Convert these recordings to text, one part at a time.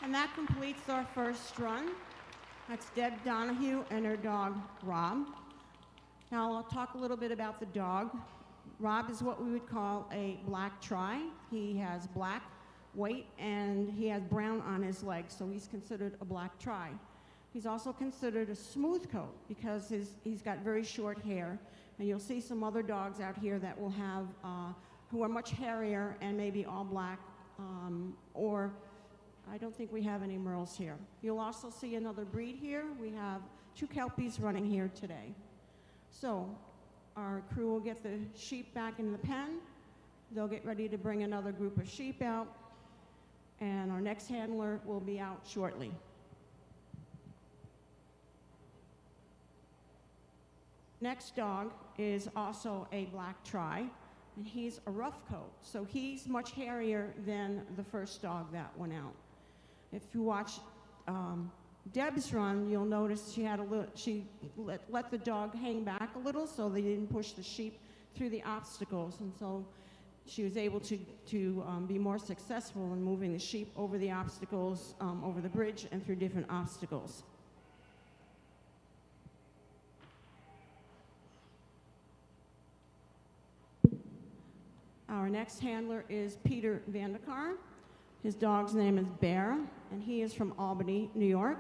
And that completes our first run. That's Deb Donahue and her dog, Rob. Now I'll talk a little bit about the dog. Rob is what we would call a black tri. He has black, white, and he has brown on his legs, so he's considered a black tri. He's also considered a smooth coat because he's got very short hair. And you'll see some other dogs out here that will have, who are much hairier and maybe all black, or I don't think we have any Merles here. You'll also see another breed here. We have 2 Kelpies running here today. So our crew will get the sheep back in the pen. They'll get ready to bring another group of sheep out, and our next handler will be out shortly. Next dog is also a black tri, and he's a rough coat, so he's much hairier than the first dog that went out. If you watch Deb's run, you'll notice she let the dog hang back a little so they didn't push the sheep through the obstacles, and so she was able to be more successful in moving the sheep over the obstacles, over the bridge and through different obstacles. Our next handler is Peter Vandekar. His dog's name is Bear, and he is from Albany, New York.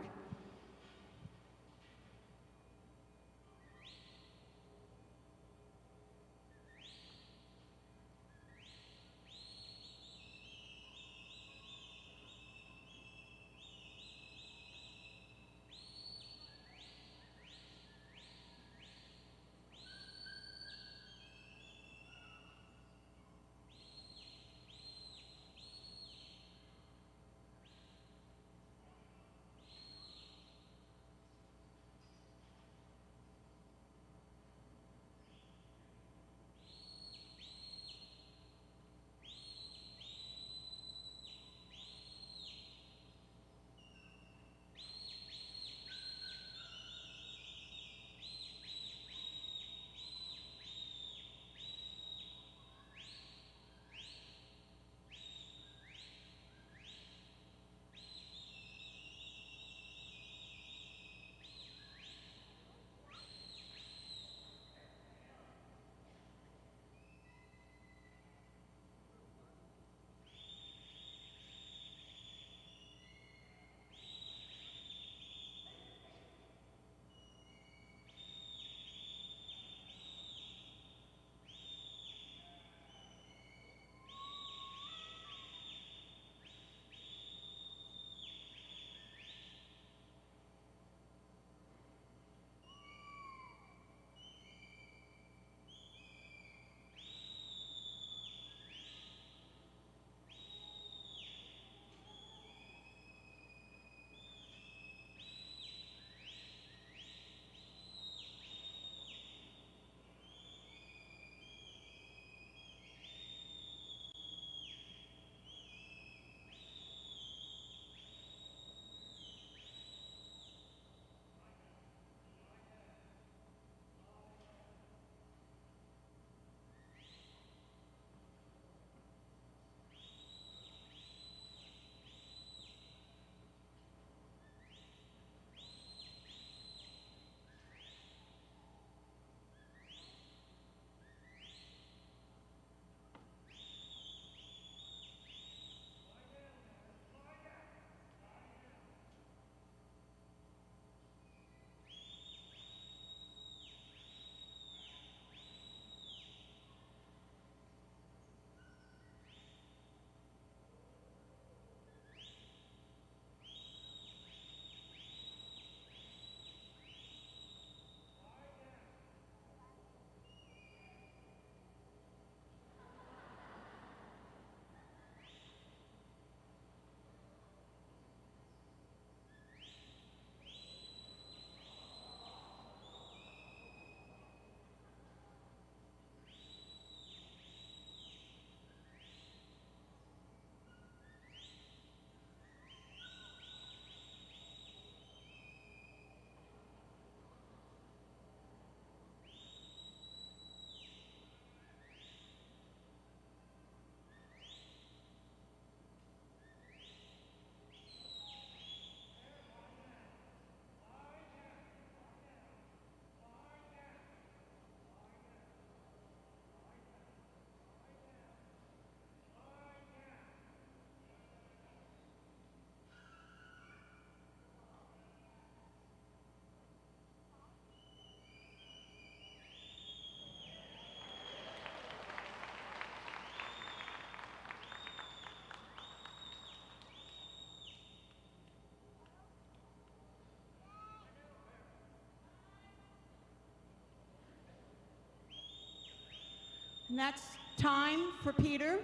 And that's time for Peter.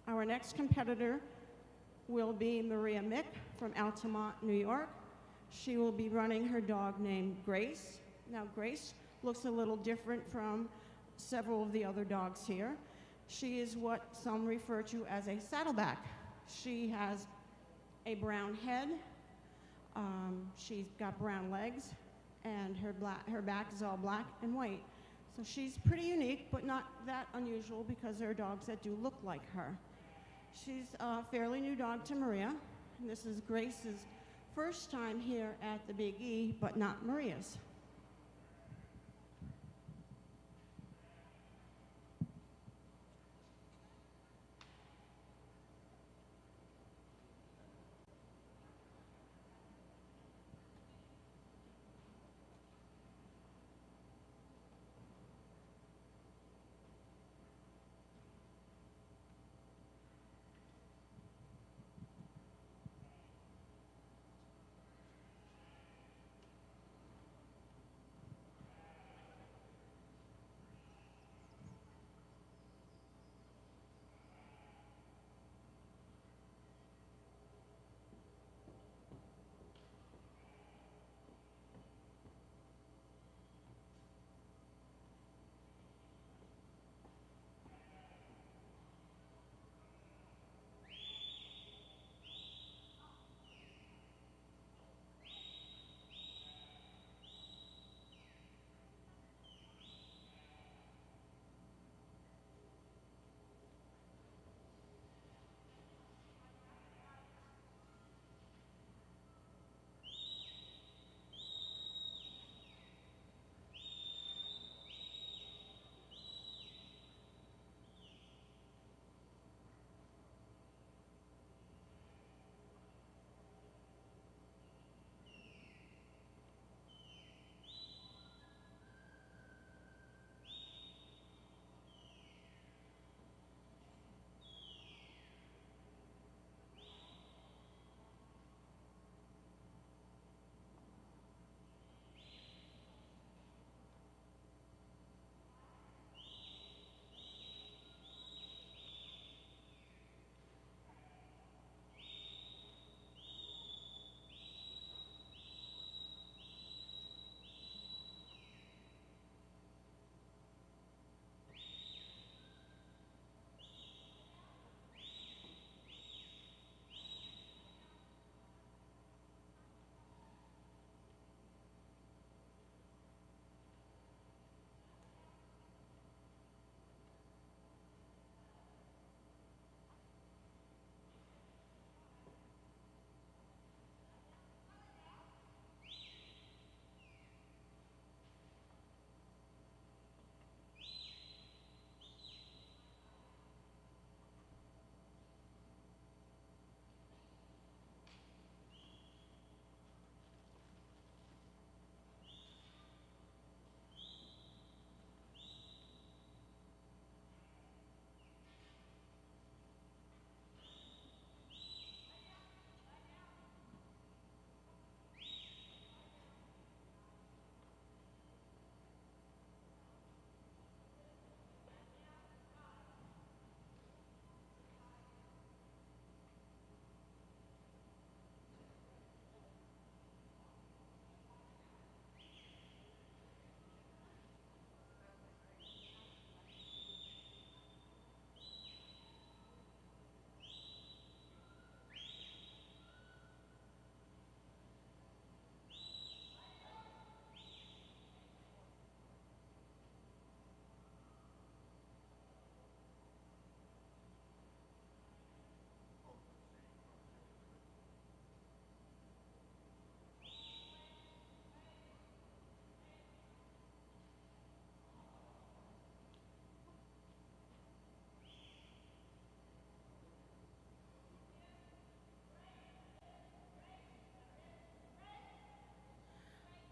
Our next competitor will be Maria Mick from Altamont, New York. She will be running her dog named Grace. Now, Grace looks a little different from several of the other dogs here. She is what some refer to as a saddleback. She has a brown head, she's got brown legs, and her back is all black and white. So she's pretty unique, but not that unusual because there are dogs that do look like her. She's a fairly new dog to Maria, and this is Grace's first time here at the Big E, but not Maria's.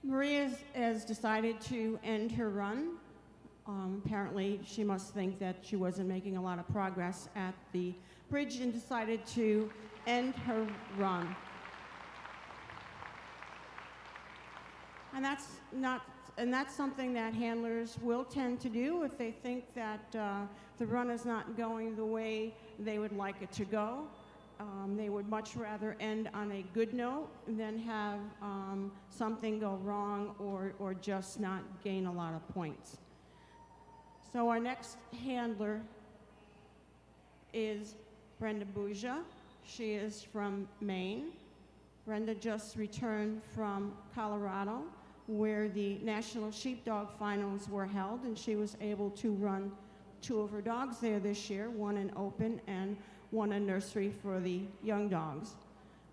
Maria has decided to end her run. Apparently, she must think that she wasn't making a lot of progress at the bridge and decided to end her run. And that's something that handlers will tend to do if they think that the run is not going the way they would like it to go. They would much rather end on a good note than have something go wrong or just not gain a lot of points. So our next handler is Brenda Buja. She is from Maine. Brenda just returned from Colorado, where the National Sheepdog Finals were held, and she was able to run 2 of her dogs there this year, one in open and one in nursery for the young dogs.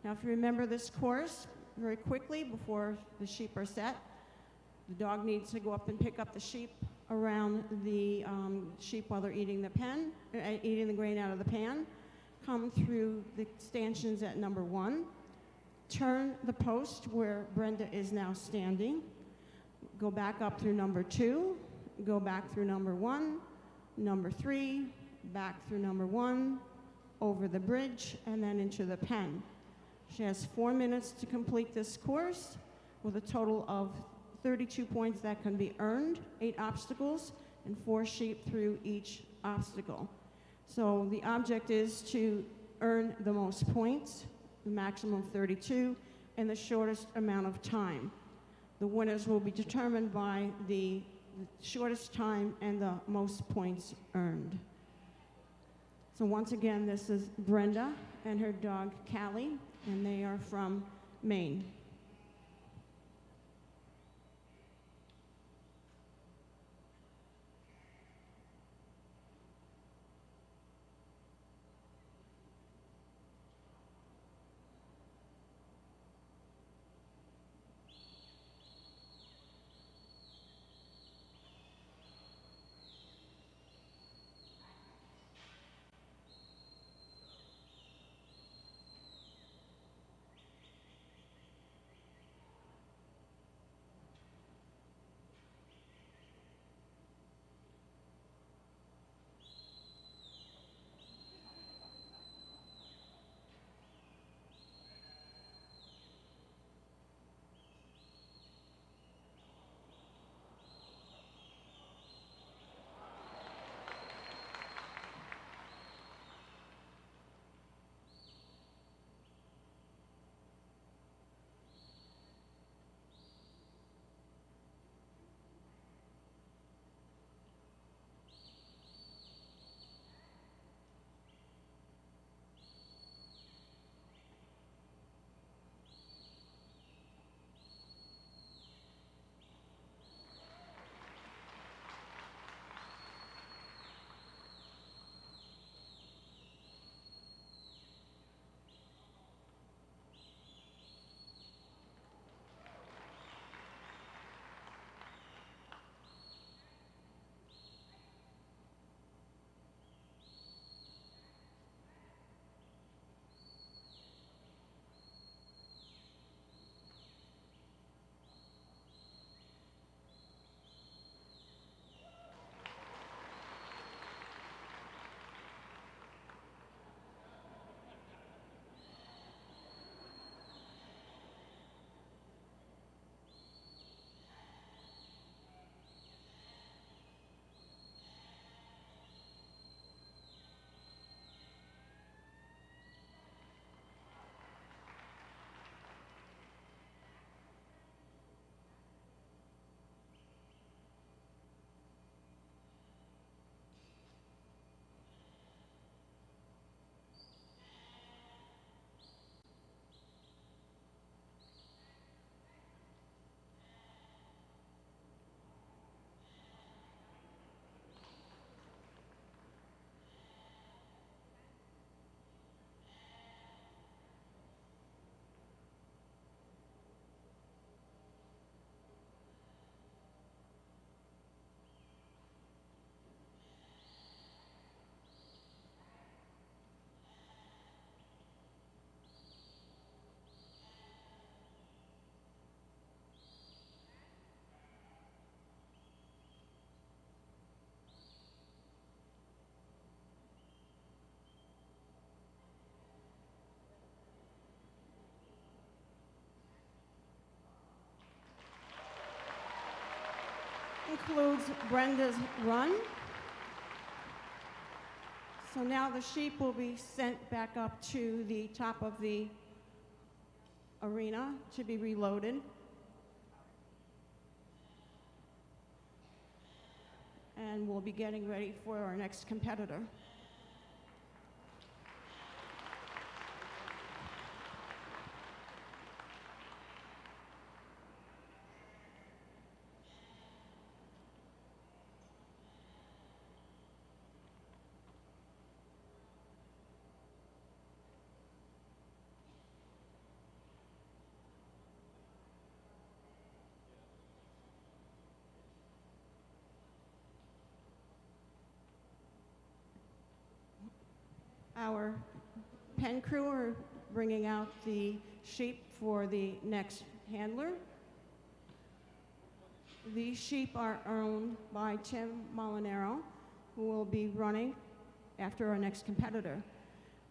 Now, if you remember this course, very quickly before the sheep are set, the dog needs to go up and pick up the sheep around the sheep while they're eating the grain out of the pan, come through the stanchions at number 1, turn the post where Brenda is now standing, go back up through number 2, go back through number 1, number 3, back through number 1, over the bridge, and then into the pen. She has 4 minutes to complete this course with a total of 32 points that can be earned, 8 obstacles, and 4 sheep through each obstacle. So the object is to earn the most points, the maximum 32, in the shortest amount of time. The winners will be determined by the shortest time and the most points earned. So once again, this is Brenda and her dog Callie, and they are from Maine. concludes Brenda's run. So now the sheep will be sent back up to the top of the arena to be reloaded. And we'll be getting ready for our next competitor. Our pen crew are bringing out the sheep for the next handler. These sheep are owned by Tim Molinaro, who will be running after our next competitor.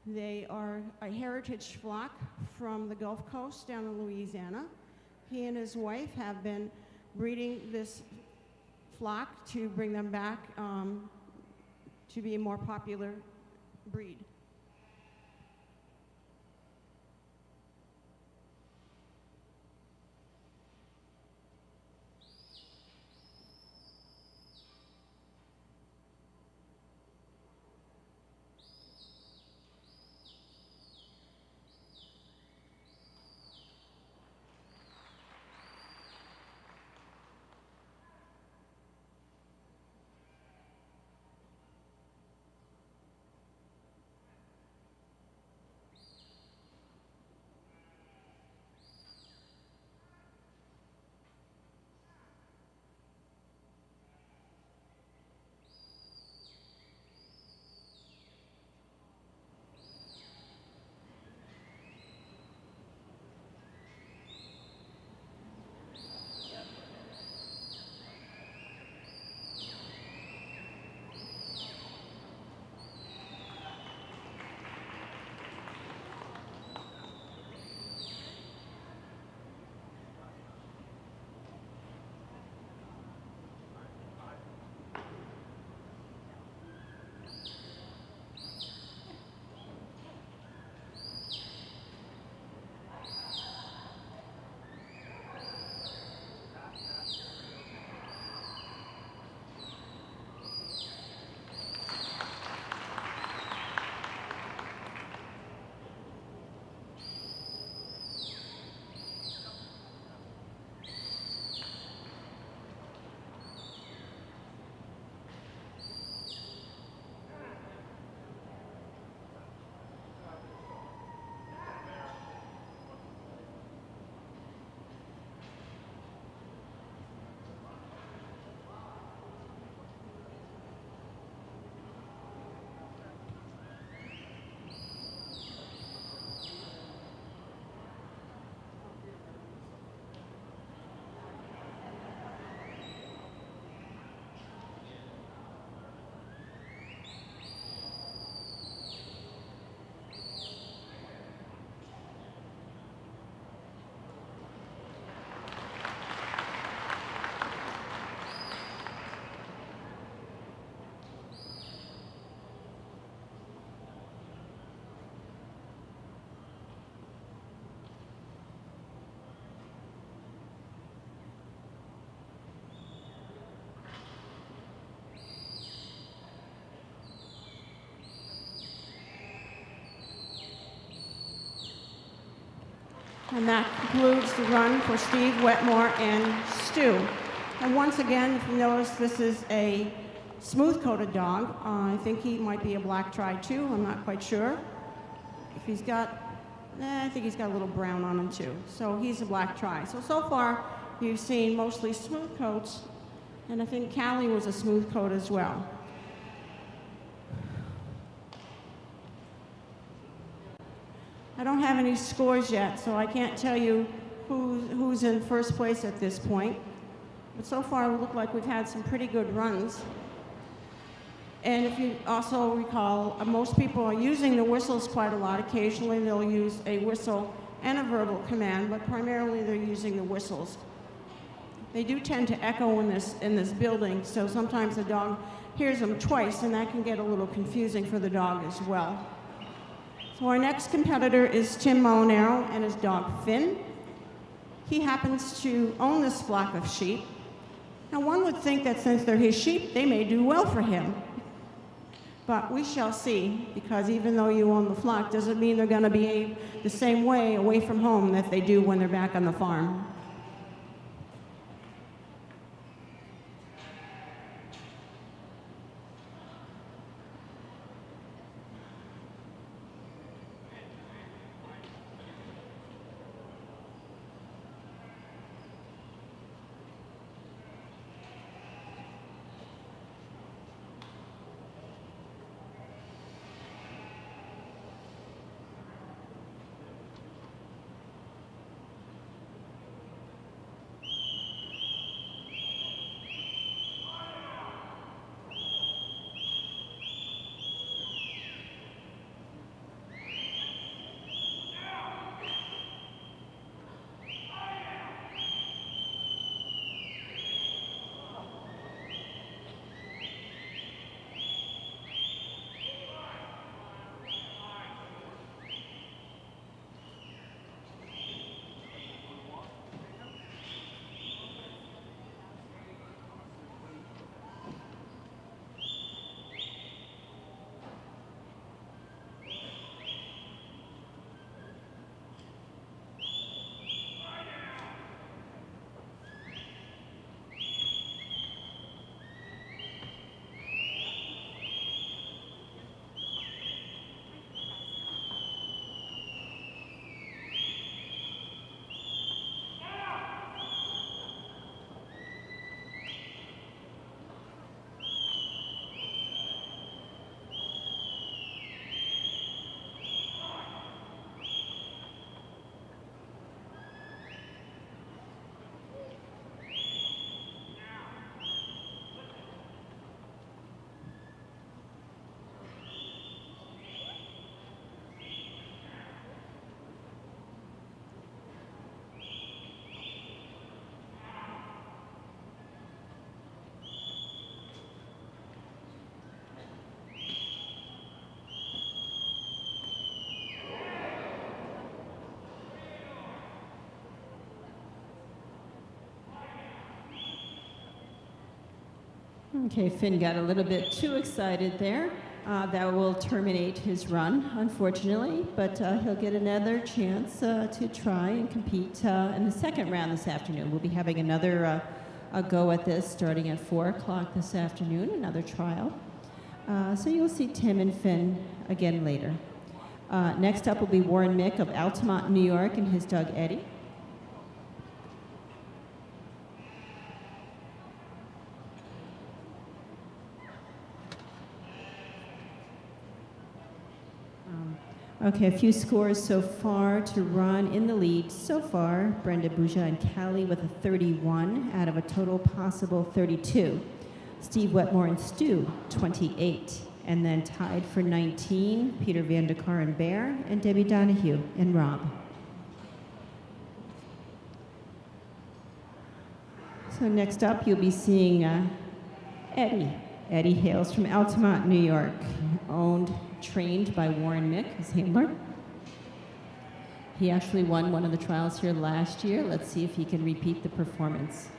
They are a heritage flock from the Gulf Coast down in Louisiana. He and his wife have been breeding this flock to bring them back to be a more popular breed. And that concludes the run for Steve Wetmore and Stu. And once again, if you notice, this is a smooth-coated dog. I think he might be a black tri too. I'm not quite sure. If he's got, I think he's got a little brown on him too. So he's a black tri. So far, you've seen mostly smooth coats, and I think Callie was a smooth coat as well. I don't have any scores yet, so I can't tell you who's in first place at this point. But so far, we look like we've had some pretty good runs. And if you also recall, most people are using the whistles quite a lot. Occasionally, they'll use a whistle and a verbal command, but primarily they're using the whistles. They do tend to echo in this building, so sometimes the dog hears them twice, and that can get a little confusing for the dog as well. So our next competitor is Tim Molinaro and his dog Finn. He happens to own this flock of sheep. Now one would think that since they're his sheep, they may do well for him. But we shall see, because even though you own the flock, doesn't mean they're going to behave the same way away from home that they do when they're back on the farm. Okay, Finn got a little bit too excited there. That will terminate his run, unfortunately, but he'll get another chance to try and compete in the second round this afternoon. We'll be having another a go at this starting at 4 o'clock this afternoon, another trial. So you'll see Tim and Finn again later. Next up will be Warren Mick of Altamont, New York, and his dog Eddie. Okay, a few scores so far to run in the lead. So far, Brenda Bouja and Callie with a 31 out of a total possible 32. Steve Wetmore and Stu, 28. And then tied for 19, Peter Vandekar and Bear, and Debbie Donahue and Rob. So next up, you'll be seeing Eddie. Eddie hails from Altamont, New York, trained by Warren Mick, his handler. He actually won one of the trials here last year. Let's see if he can repeat the performance.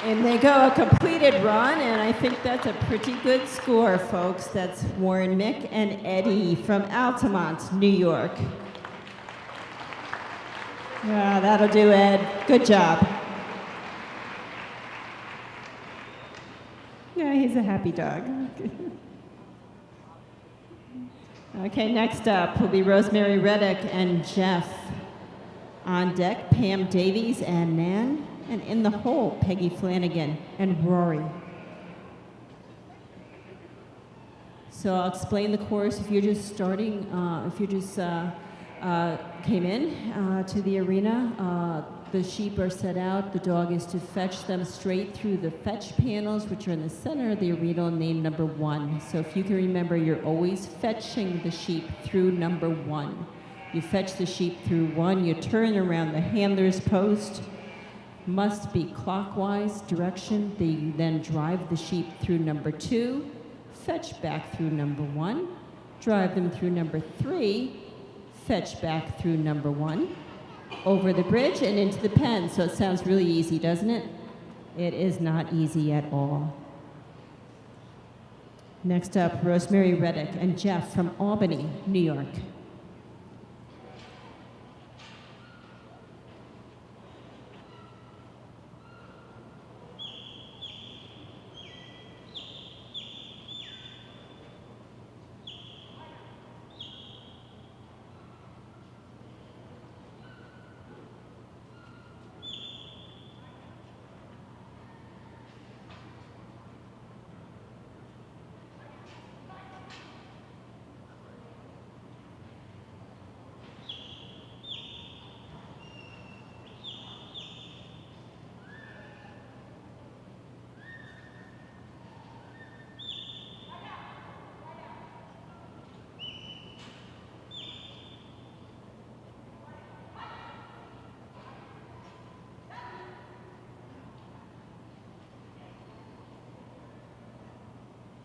And they go a completed run, and I think that's a pretty good score, folks. That's Warren Mick and Eddie from Altamont, New York. Yeah, that'll do, Ed. Good job. Yeah, he's a happy dog. Okay, next up will be Rosemary Reddick and Jeff. On deck, Pam Davies and Nan. And in the hole, Peggy Flanagan and Rory. So I'll explain the course if you're just starting, if you just came in to the arena. The sheep are set out. The dog is to fetch them straight through the fetch panels, which are in the center of the arena, named number 1. So if you can remember, you're always fetching the sheep through number 1. You fetch the sheep through 1, you turn around the handler's post, must be clockwise direction. They then drive the sheep through number 2, fetch back through number 1, drive them through number 3, fetch back through number 1, over the bridge and into the pen. So it sounds really easy, doesn't it? It is not easy at all. Next up, Rosemary Reddick and Jeff from Albany, New York.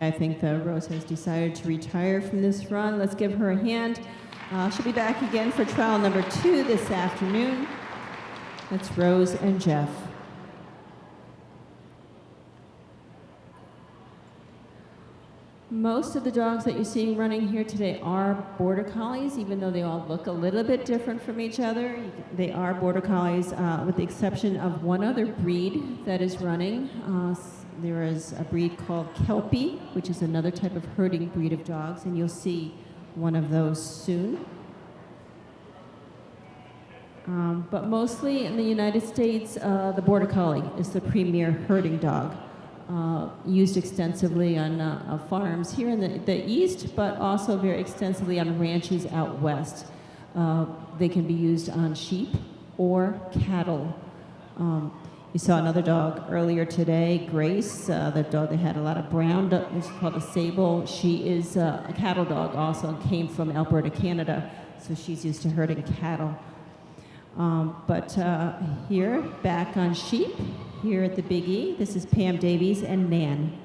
I think the Rose has decided to retire from this run. Let's give her a hand. She'll be back again for trial number 2 this afternoon. That's Rose and Jeff. Most of the dogs that you're seeing running here today are Border Collies, even though they all look a little bit different from each other. They are Border Collies, with the exception of one other breed that is running. There is a breed called Kelpie, which is another type of herding breed of dogs, and you'll see one of those soon. But mostly in the United States, the Border Collie is the premier herding dog, used extensively on farms here in the east, but also very extensively on ranches out west. They can be used on sheep or cattle. You saw another dog earlier today, Grace, the dog that had a lot of brown, it's called a sable. She is a cattle dog also, came from Alberta, Canada, so she's used to herding cattle. But here, back on sheep, here at the Big E, this is Pam Davies and Nan.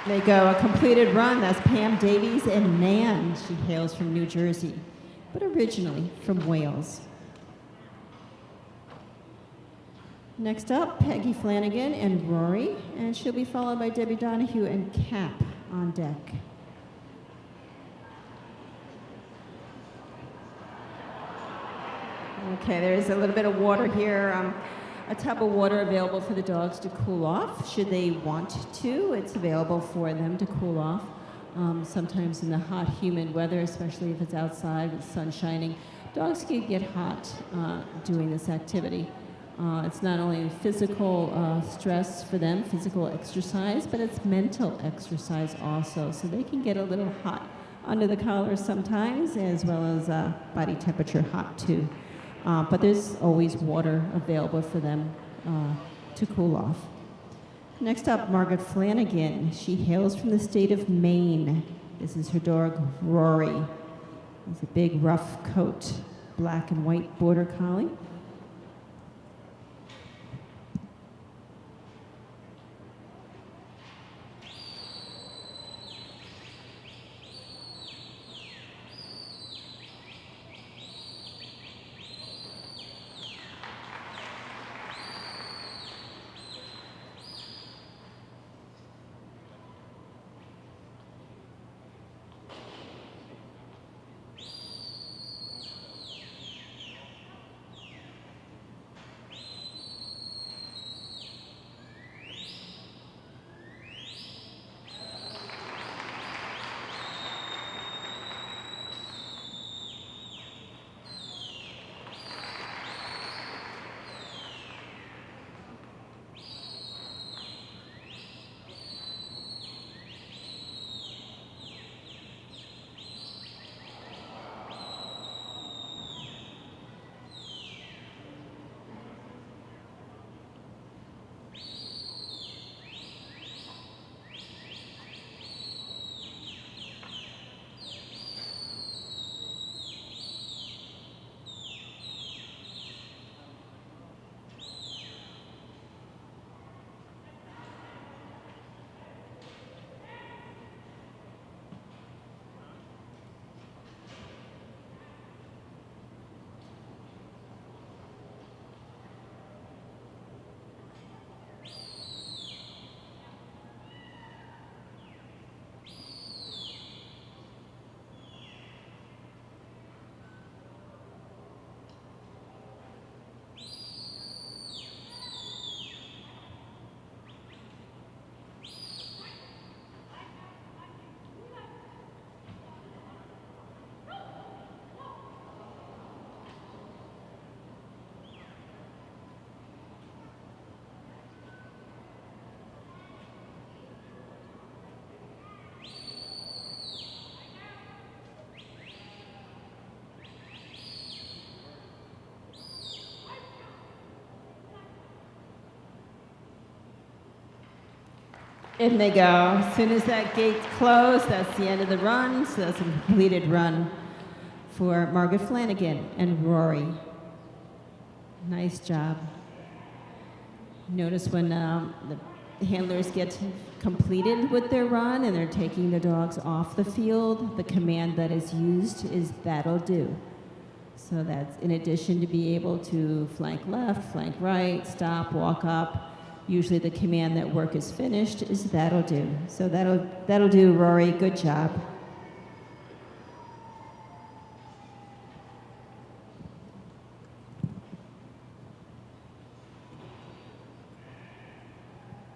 They go a completed run. That's Pam Davies and Nan. She hails from New Jersey, but originally from Wales. Next up, Peggy Flanagan and Rory, and she'll be followed by Debbie Donahue and Cap on deck. Okay, there's a little bit of water here. A tub of water available for the dogs to cool off should they want to. It's available for them to cool off. Sometimes in the hot, humid weather, especially if it's outside with the sun shining, dogs can get hot doing this activity. It's not only physical stress for them, physical exercise, but it's mental exercise also. So they can get a little hot under the collar sometimes, as well as body temperature hot too. But there's always water available for them to cool off. Next up, Margaret Flanagan. She hails from the state of Maine. This is her dog, Rory. He's a big, rough coat, black and white border collie. In they go. As soon as that gate's closed, that's the end of the run. So that's a completed run for Margaret Flanagan and Rory. Nice job. Notice when the handlers get completed with their run and they're taking the dogs off the field, the command that is used is "that'll do." So that's in addition to be able to flank left, flank right, stop, walk up. Usually the command that work is finished is "that'll do." So that'll do, Rory. Good job.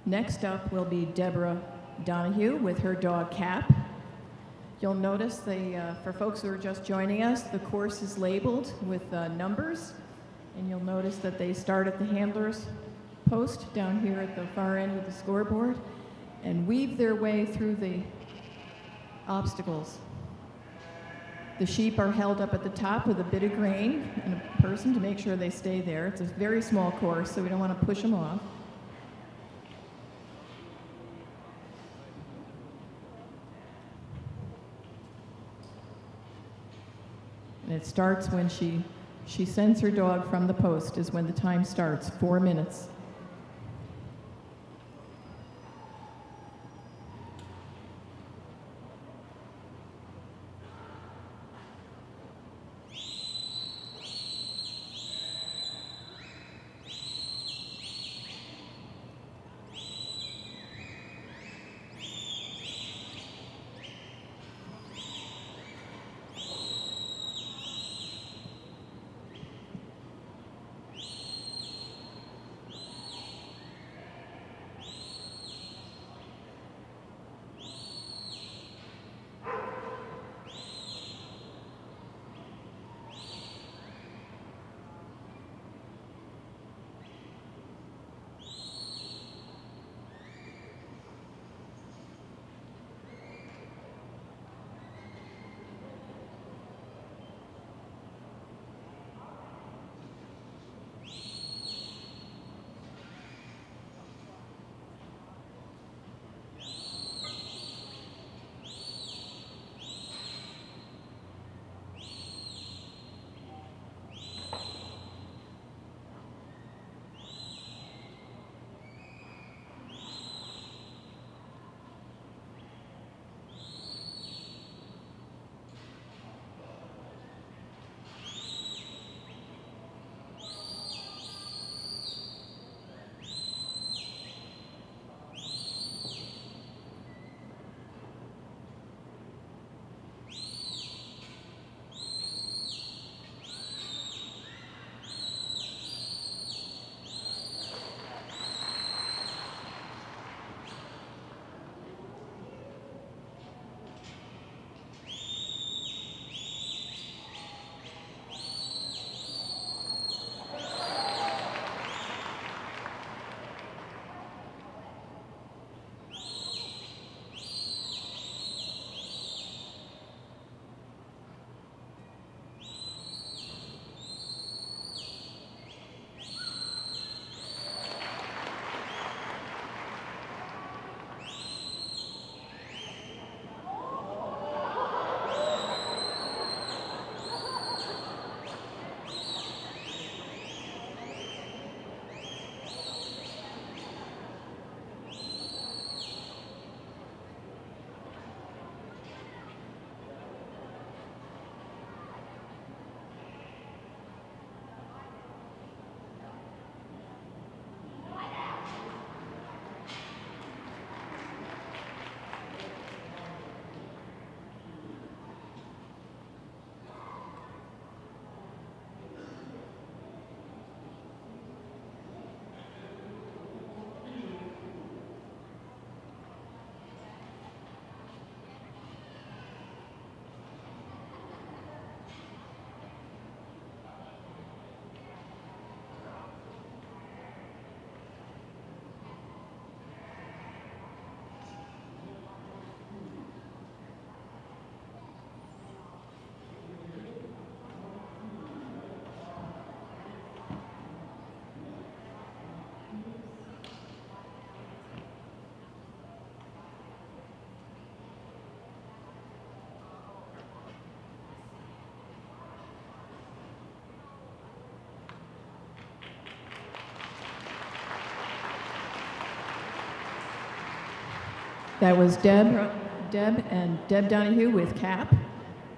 Next up will be Deborah Donahue with her dog Cap. You'll notice for folks who are just joining us, the course is labeled with numbers, and you'll notice that they start at the handler's post down here at the far end of the scoreboard and weave their way through the obstacles. The sheep are held up at the top with a bit of grain and a person to make sure they stay there. It's a very small course, so we don't want to push them off. And it starts when she sends her dog from the post is when the time starts, 4 minutes. That was Deb and Deb Donahue with Cap.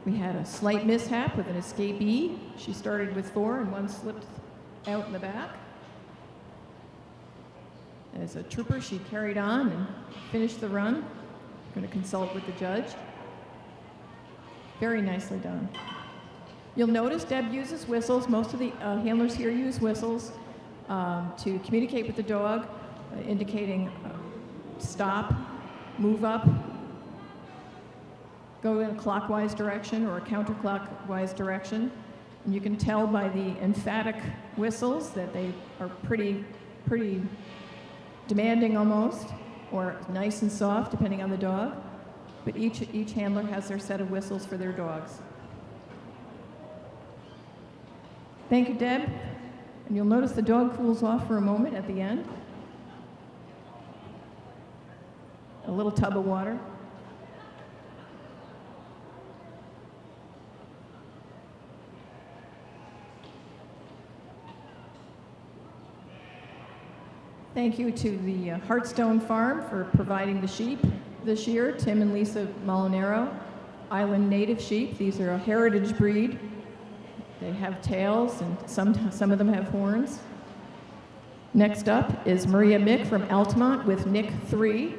We had a slight mishap with an escapee. She started with 4 and one slipped out in the back. As a trooper, she carried on and finished the run. Going to consult with the judge. Very nicely done. You'll notice Deb uses whistles. Most of the handlers here use whistles to communicate with the dog, indicating stop, move up, go in a clockwise direction or a counterclockwise direction. And you can tell by the emphatic whistles that they are pretty demanding almost, or nice and soft, depending on the dog. But each handler has their set of whistles for their dogs. Thank you, Deb. And you'll notice the dog cools off for a moment at the end. A little tub of water. Thank you to the Heartstone Farm for providing the sheep this year, Tim and Lisa Molinaro. Island native sheep. These are a heritage breed. They have tails and some of them have horns. Next up is Maria Mick from Altamont with Nick 3.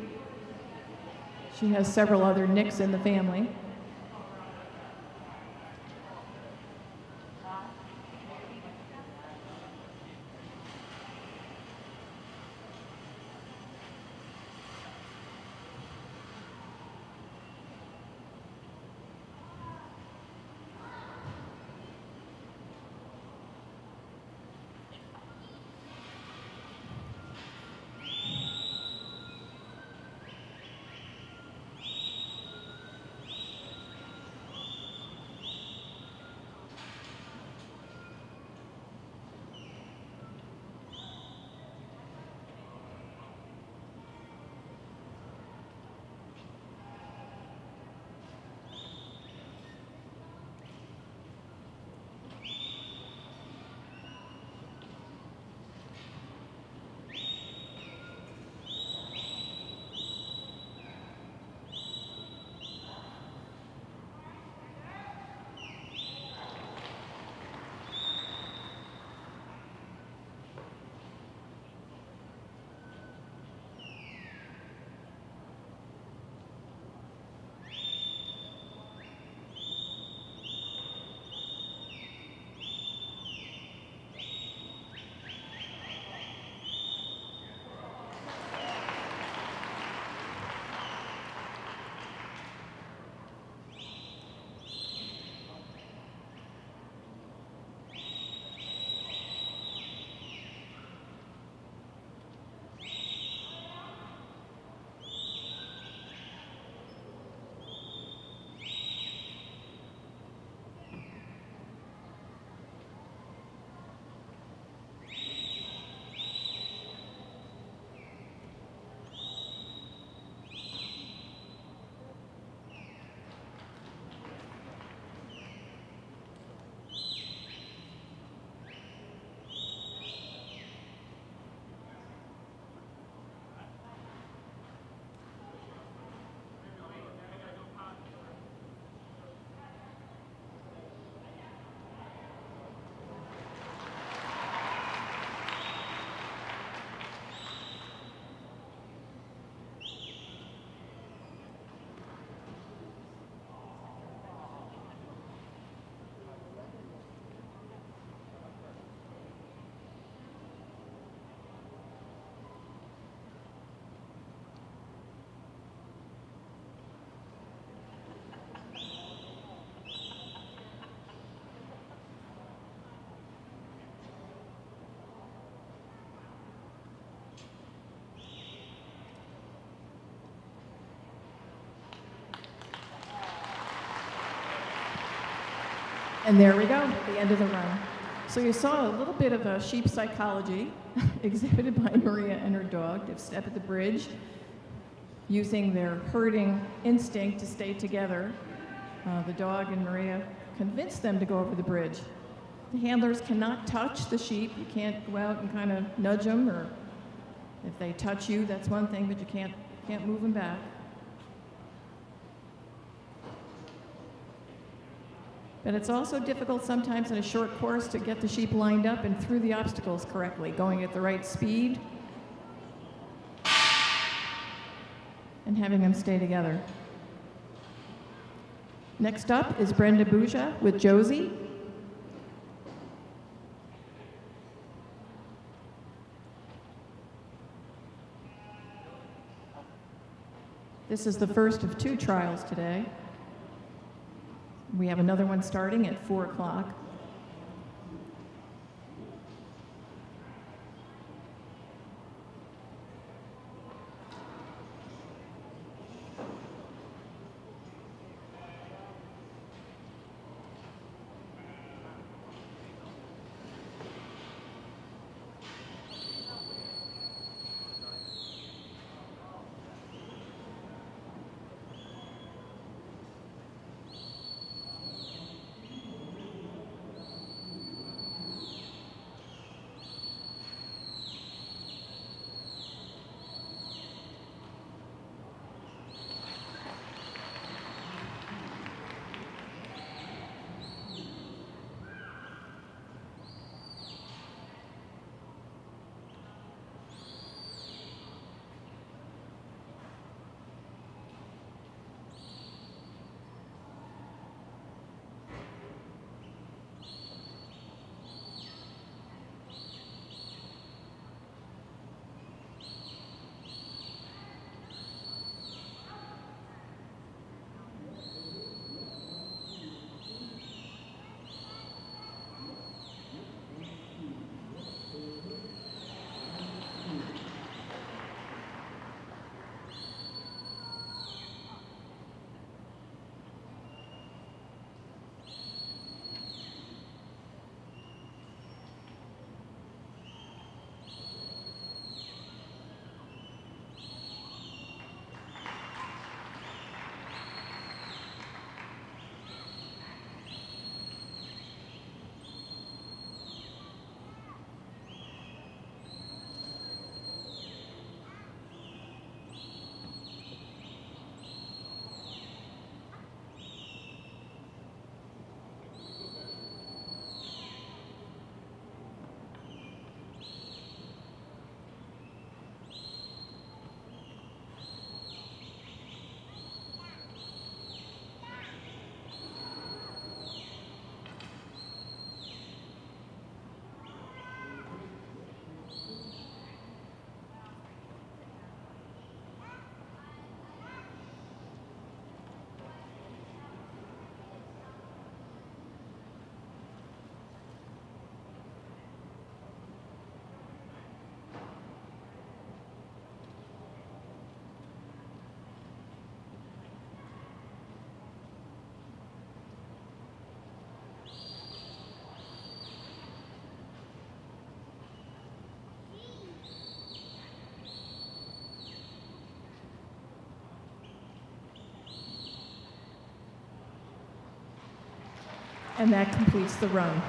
She has several other Nicks in the family. And there we go, at the end of the run. So you saw a little bit of a sheep psychology exhibited by Maria and her dog. They step at the bridge, using their herding instinct to stay together. The dog and Maria convinced them to go over the bridge. The handlers cannot touch the sheep. You can't go out and kind of nudge them, or if they touch you, that's one thing, but you can't move them back. But it's also difficult sometimes in a short course to get the sheep lined up and through the obstacles correctly, going at the right speed and having them stay together. Next up is Brenda Buja with Josie. This is the first of 2 trials today. We have another one starting at 4 o'clock. And that completes the run.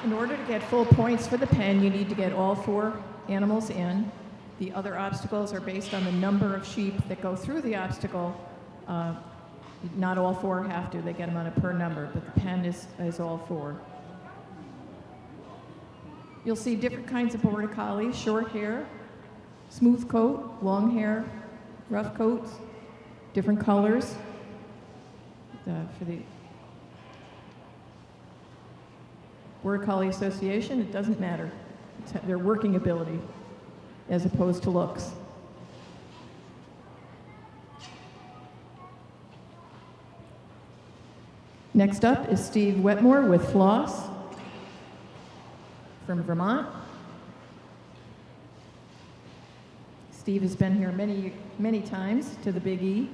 In order to get full points for the pen, you need to get all 4 animals in. The other obstacles are based on the number of sheep that go through the obstacle. Not all 4 have to, they get them on a per number, but the pen is all 4. You'll see different kinds of border collies: short hair, smooth coat, long hair, rough coats, different colors. For the Border Collie Association, it doesn't matter. It's their working ability as opposed to looks. Next up is Steve Wetmore with Floss from Vermont. Steve has been here many, many times to the Big E.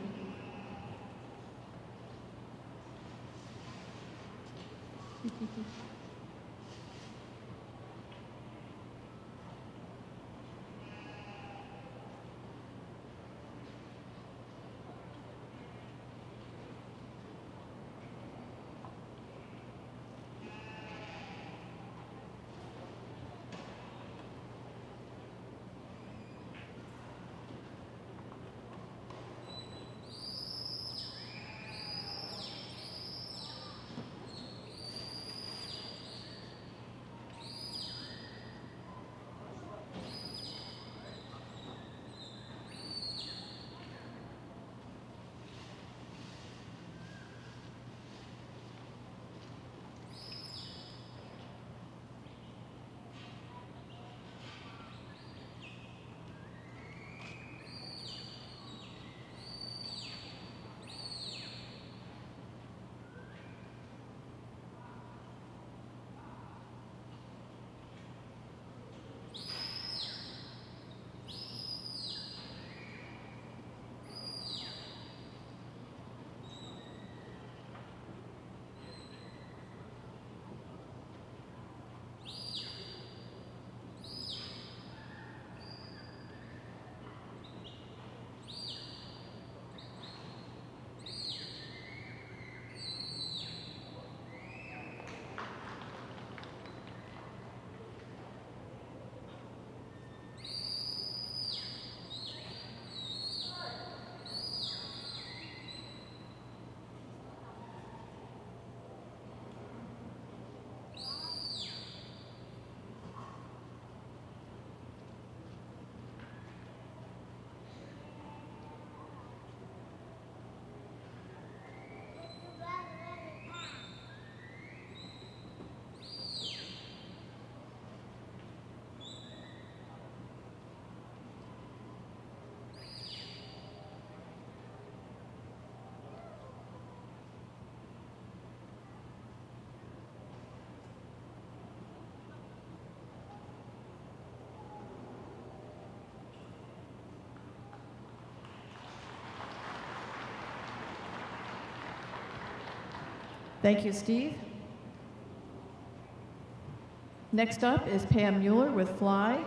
Thank you, Steve. Next up is Pam Mueller with Fly.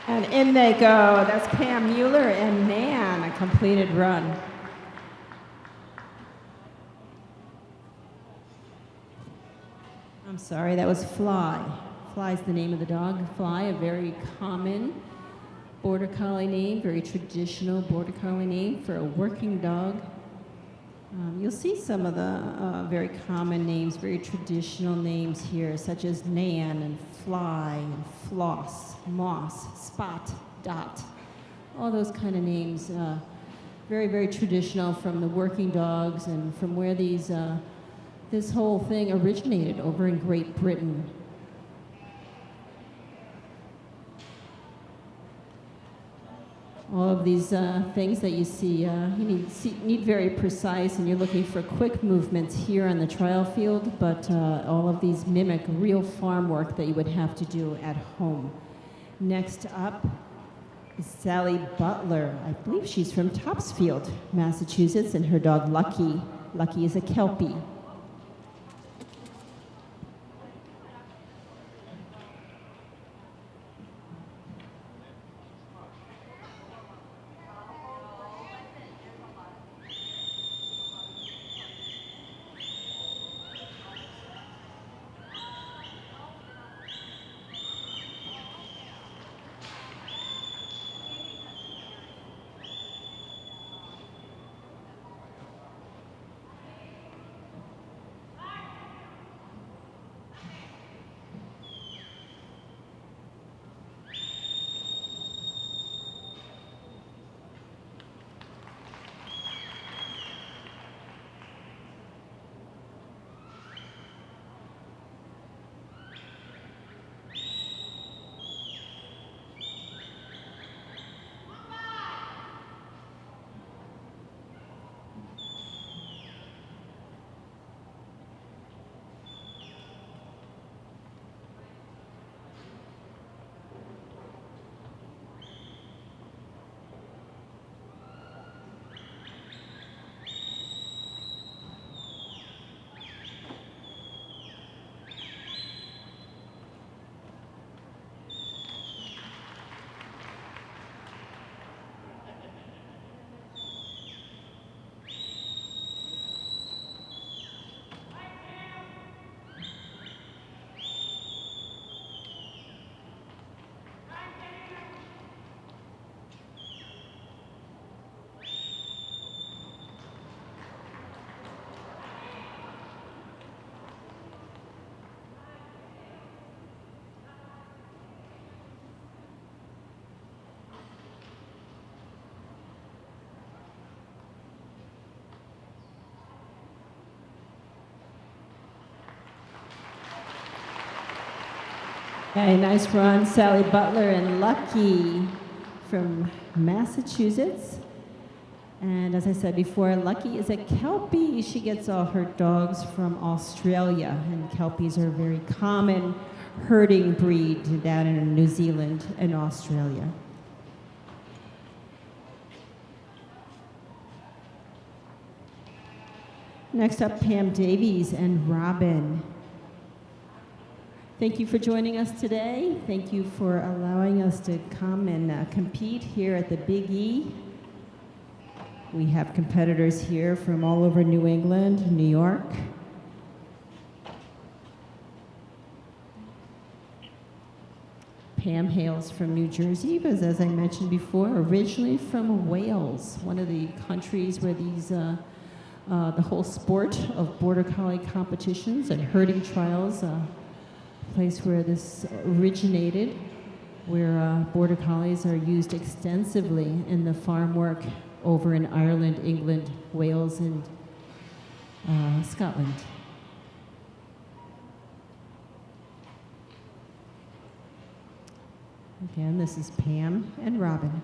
And in they go. That's Pam Mueller and Nan, a completed run. I'm sorry, that was Fly. Fly's the name of the dog. Fly, a very common border collie name, very traditional border collie name for a working dog. You'll see some of the very common names, very traditional names here, such as Nan and Fly and Floss, Moss, Spot, Dot, all those kind of names. Very, very traditional from the working dogs and from where these this whole thing originated over in Great Britain. All of these things that you see, you need very precise, and you're looking for quick movements here on the trial field, but all of these mimic real farm work that you would have to do at home. Next up is Sally Butler. I believe she's from Topsfield, Massachusetts, and her dog Lucky. Lucky is a Kelpie. Okay, nice run, Sally Butler and Lucky from Massachusetts. And as I said before, Lucky is a Kelpie. She gets all her dogs from Australia, and Kelpies are a very common herding breed down in New Zealand and Australia. Next up, Pam Davies and Robin. Thank you for joining us today. Thank you for allowing us to come and compete here at the Big E. We have competitors here from all over New England, New York. Pam hails from New Jersey, but as I mentioned before, originally from Wales, one of the countries where these the whole sport of border collie competitions and herding trials, place where this originated, where border collies are used extensively in the farm work over in Ireland, England, Wales, and Scotland. Again, this is Pam and Robin.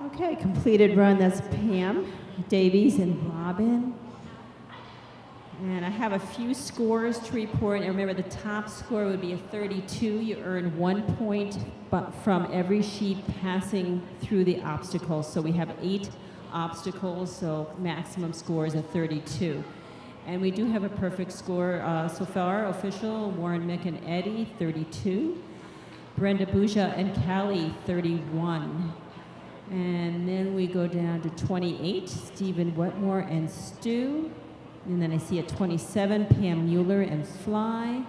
Okay, completed run, that's Pam Davies and Robin. And I have a few scores to report. And remember, the top score would be a 32. You earn 1 point from every sheep passing through the obstacles. So we have 8 obstacles, so maximum score is a 32. And we do have a perfect score so far. Official, Warren, Mick, and Eddie, 32. Brenda Buja and Callie, 31. And then we go down to 28, Stephen Wetmore and Stu. And then I see a 27, Pam Mueller and Fly.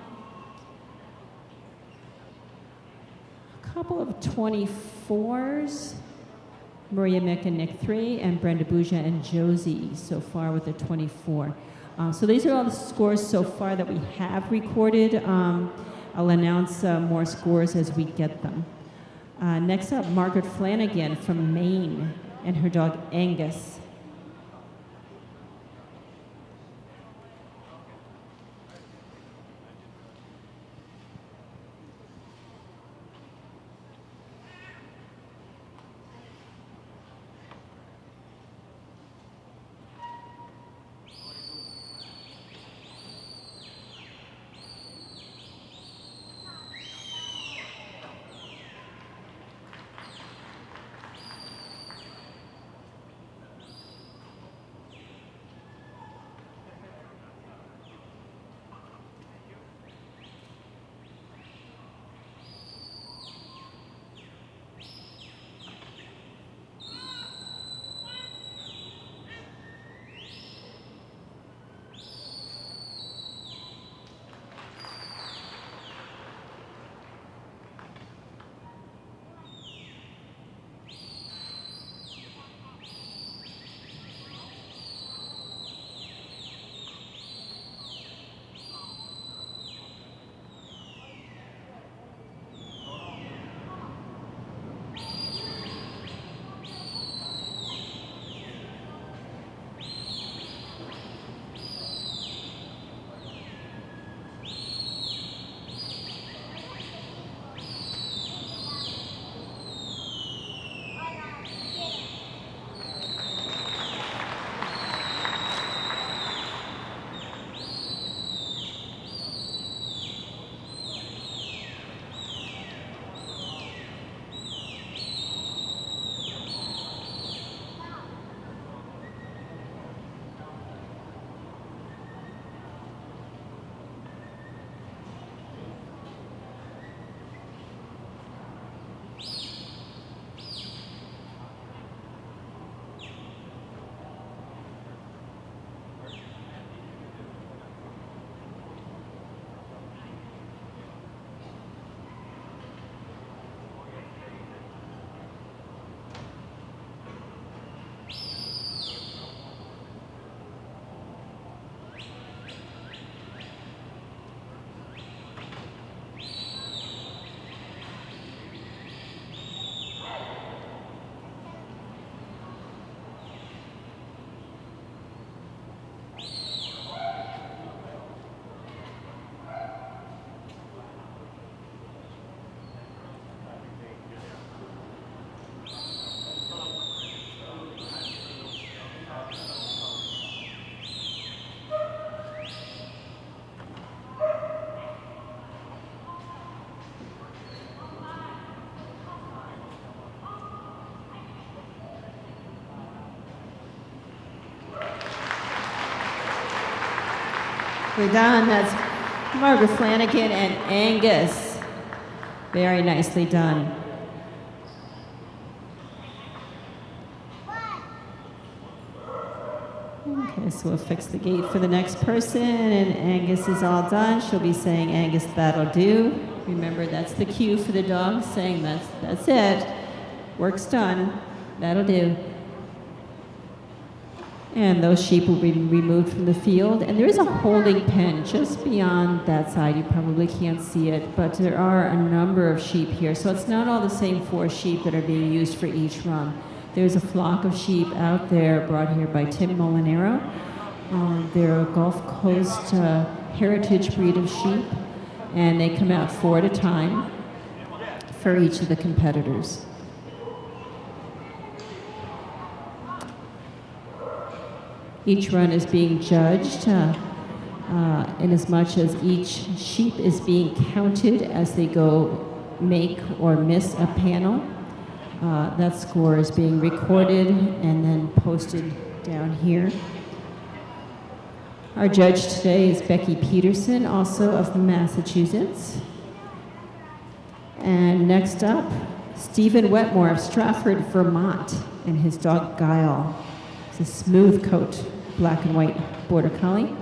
A couple of 24s, Maria Mick and Nick 3, and Brenda Buja and Josie so far with a 24. So these are all the scores so far that we have recorded. I'll announce more scores as we get them. Next up, Margaret Flanagan from Maine and her dog Angus. We're done. That's Margaret Flanagan and Angus. Very nicely done. Okay, so we'll fix the gate for the next person, and Angus is all done. She'll be saying, Angus, that'll do. Remember, that's the cue for the dog, saying that's it. Work's done. That'll do. And those sheep will be removed from the field. And there is a holding pen just beyond that side. You probably can't see it, but there are a number of sheep here. So it's not all the same 4 sheep that are being used for each run. There's a flock of sheep out there brought here by Tim Molinero. They're a Gulf Coast heritage breed of sheep, and they come out 4 at a time for each of the competitors. Each run is being judged in as much as each sheep is being counted as they go make or miss a panel. That score is being recorded and then posted down here. Our judge today is Becky Peterson, also of Massachusetts. And next up, Stephen Wetmore of Stratford, Vermont, and his dog Guile. It's a smooth coat, black and white border collie.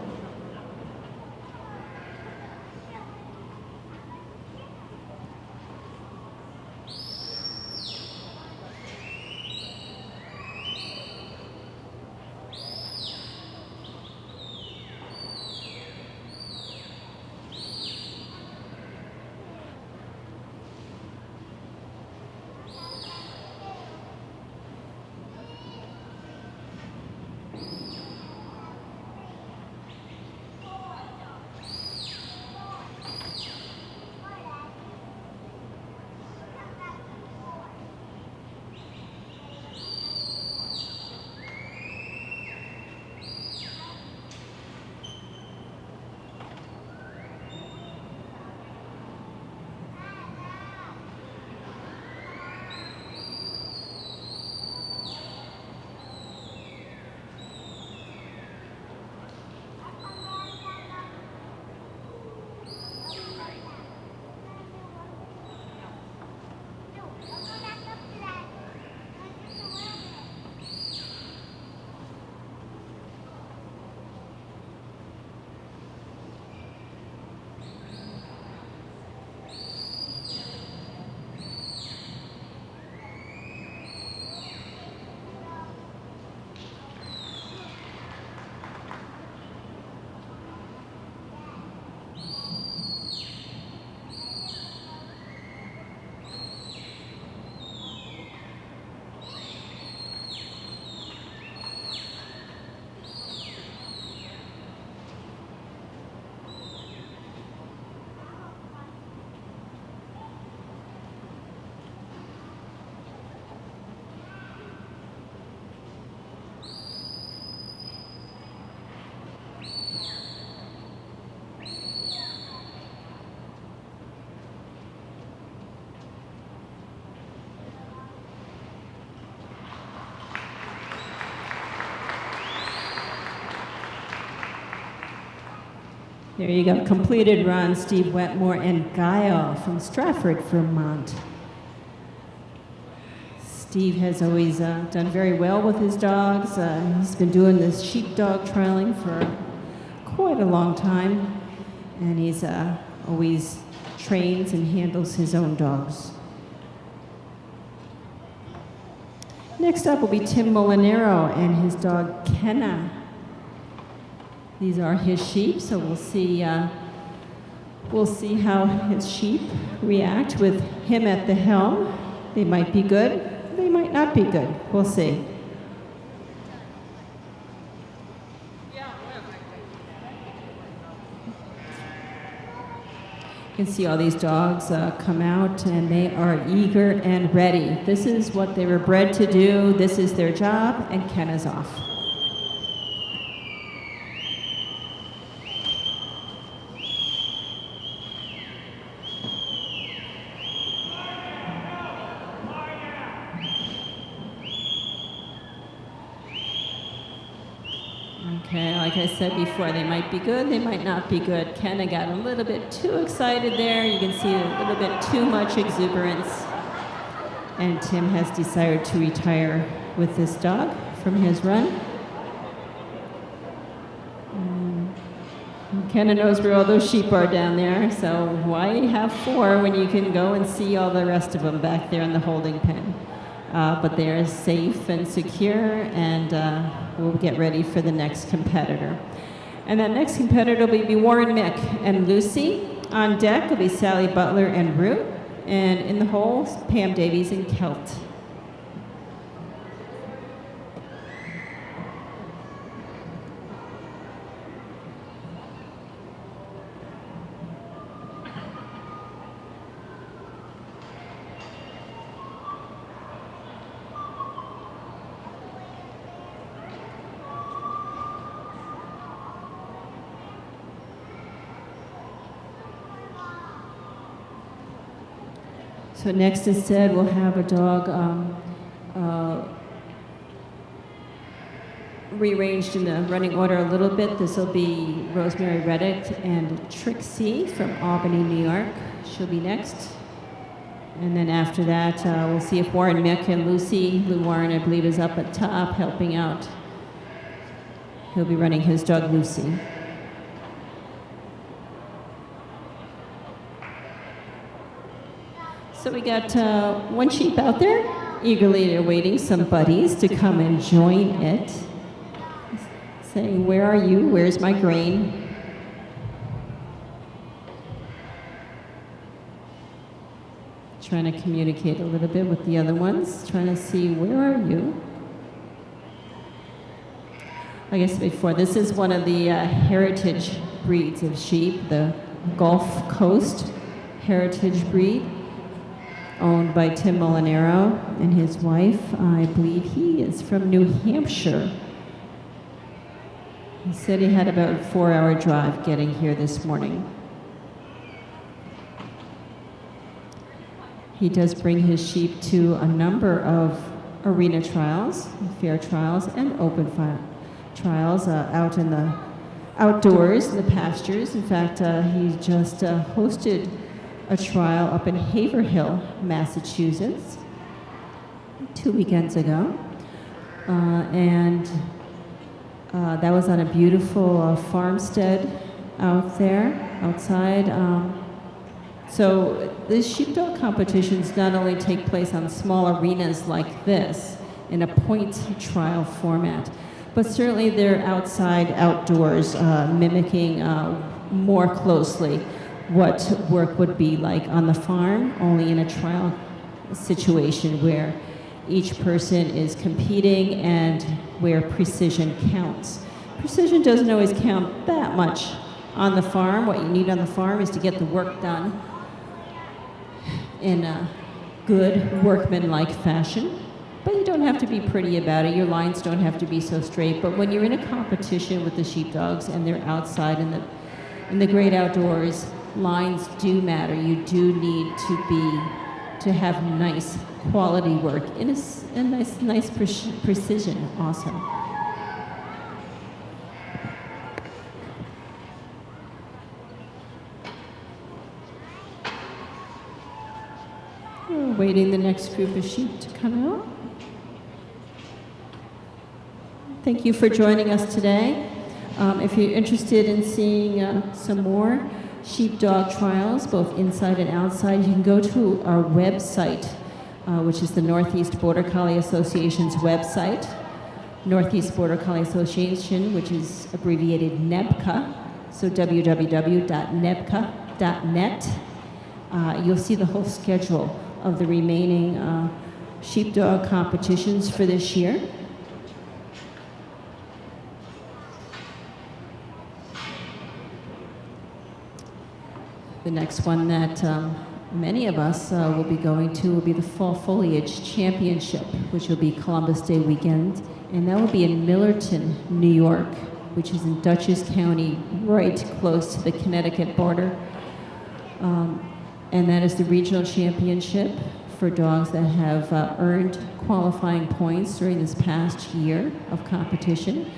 There you go, completed run, Steve Wetmore and Guile from Stratford, Vermont. Steve has always done very well with his dogs. He's been doing this sheepdog trialing for quite a long time, and he's always trains and handles his own dogs. Next up will be Tim Molinaro and his dog Kenna. These are his sheep, so we'll see how his sheep react with him at the helm. They might be good, they might not be good. We'll see. You can see all these dogs come out, and they are eager and ready. This is what they were bred to do. This is their job, and Kenna's off. Okay, like I said before, they might be good, they might not be good. Kenna got a little bit too excited there. You can see a little bit too much exuberance. And Tim has decided to retire with this dog from his run. Kenna knows where all those sheep are down there, so why have 4 when you can go and see all the rest of them back there in the holding pen? But they're safe and secure, and we'll get ready for the next competitor. And that next competitor will be Warren Mick and Lucy. On deck will be Sally Butler and Root, and in the hole, Pam Davies and Kelt. So next instead, we'll have a dog rearranged in the running order a little bit. This will be Rosemary Reddick and Trixie from Albany, New York. She'll be next. And then after that, we'll see if Warren Mick and Lucy, Lou Warren, I believe, is up at top helping out. He'll be running his dog, Lucy. So we got one sheep out there, eagerly awaiting some buddies to come and join it. Saying, where are you? Where's my grain? Trying to communicate a little bit with the other ones, trying to see, where are you? Like I said before, this is one of the heritage breeds of sheep, the Gulf Coast heritage breed, owned by Tim Molinaro and his wife. I believe he is from New Hampshire. He said he had about a 4-hour drive getting here this morning. He does bring his sheep to a number of arena trials, fair trials, and open trials out in the outdoors, in the pastures. In fact, he just hosted a trial up in Haverhill, Massachusetts, 2 weekends ago. That was on a beautiful farmstead out there, outside. So these sheepdog competitions not only take place on small arenas like this, in a point trial format, but certainly they're outside, outdoors, mimicking more closely what work would be like on the farm, only in a trial situation where each person is competing and where precision counts. Precision doesn't always count that much on the farm. What you need on the farm is to get the work done in a good workman-like fashion. But you don't have to be pretty about it. Your lines don't have to be so straight. But when you're in a competition with the sheepdogs and they're outside in the great outdoors, lines do matter. You do need to have nice quality work in a nice precision also. We're waiting the next group of sheep to come out. Thank you for joining us today. If you're interested in seeing some more sheepdog trials, both inside and outside, you can go to our website, which is the Northeast Border Collie Association's website, Northeast Border Collie Association, which is abbreviated NEBCA, so www.nebca.net. You'll see the whole schedule of the remaining sheepdog competitions for this year. The next one that many of us will be going to will be the Fall Foliage Championship, which will be Columbus Day weekend, and that will be in Millerton, New York, which is in Dutchess County, right close to the Connecticut border. And that is the regional championship for dogs that have earned qualifying points during this past year of competition.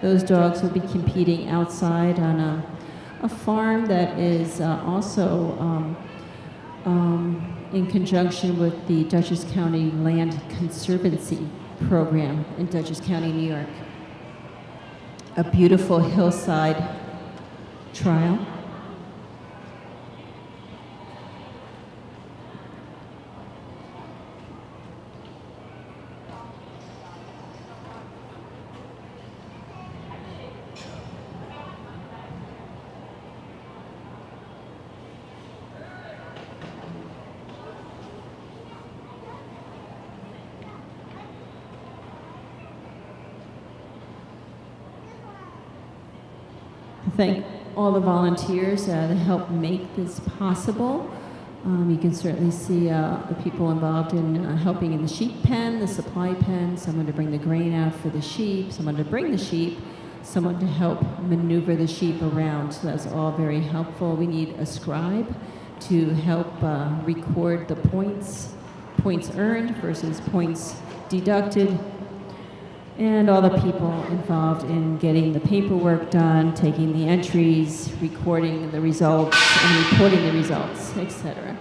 Those dogs will be competing outside on a farm that is also in conjunction with the Dutchess County Land Conservancy program in Dutchess County, New York. A beautiful hillside trial. Thank all the volunteers that help make this possible. You can certainly see the people involved in helping in the sheep pen, the supply pen, someone to bring the grain out for the sheep, someone to bring the sheep, someone to help maneuver the sheep around. So that's all very helpful. We need a scribe to help record the points earned versus points deducted, and all the people involved in getting the paperwork done, taking the entries, recording the results, and reporting the results, etc.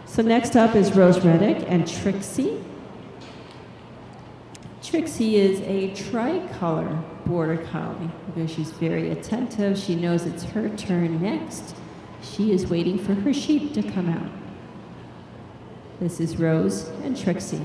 So next up is Rose Reddick and Trixie. Trixie is a tricolor border collie because she's very attentive. She knows it's her turn next. She is waiting for her sheep to come out. This is Rose and Trixie.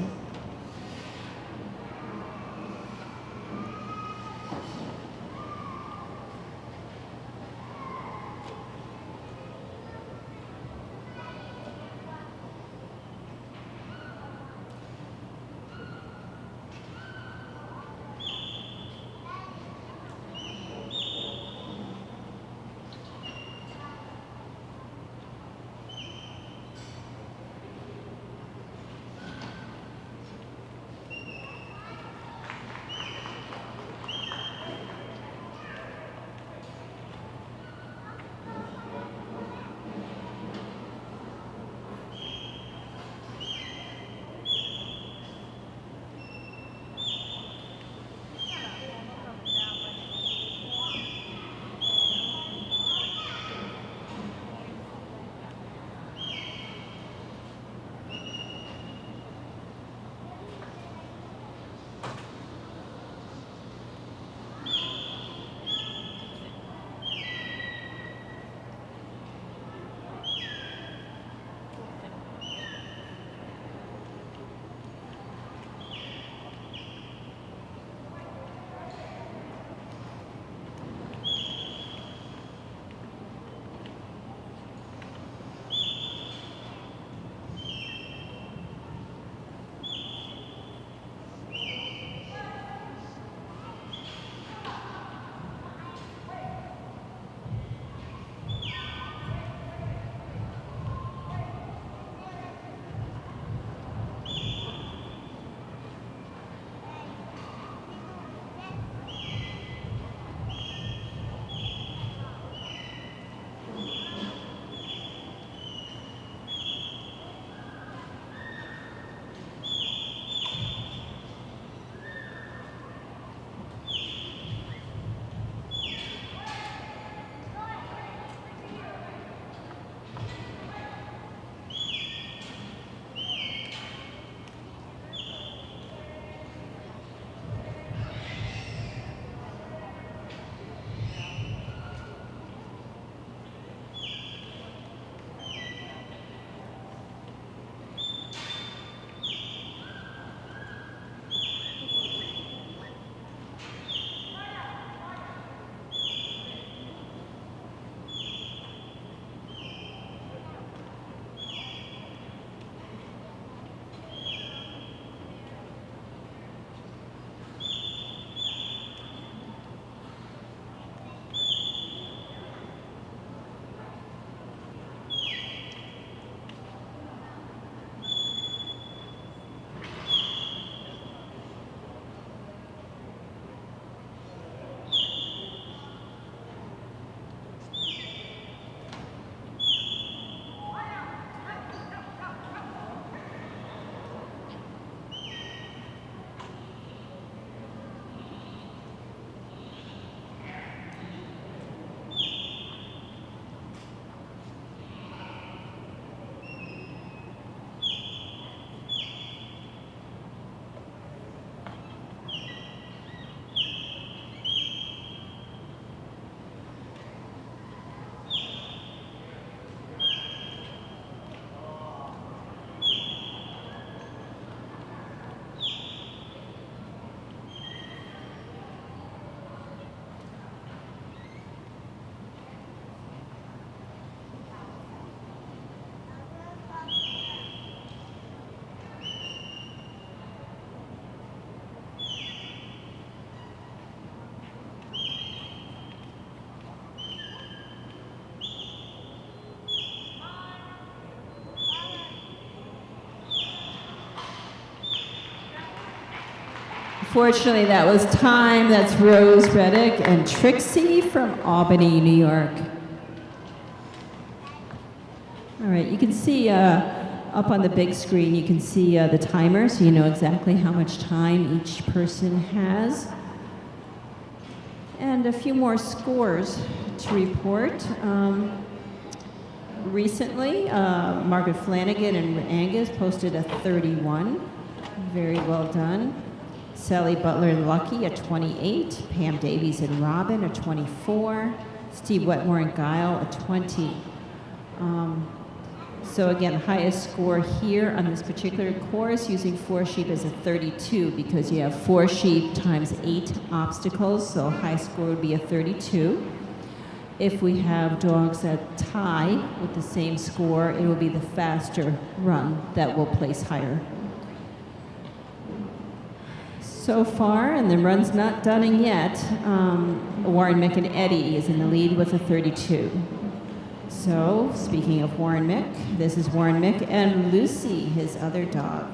Unfortunately, that was time. That's Rose Reddick and Trixie from Albany, New York. All right, you can see up on the big screen, you can see the timer, so you know exactly how much time each person has. And a few more scores to report. Recently, Margaret Flanagan and Angus posted a 31. Very well done. Sally Butler and Lucky, a 28. Pam Davies and Robin, a 24. Steve Wetmore and Guile, a 20. So again, highest score here on this particular course using 4 sheep is a 32 because you have 4 sheep times 8 obstacles, so high score would be a 32. If we have dogs that tie with the same score, it will be the faster run that will place higher. So far, and the run's not done yet, Warren Mick and Eddie is in the lead with a 32. So, speaking of Warren Mick, this is Warren Mick and Lucy, his other dog.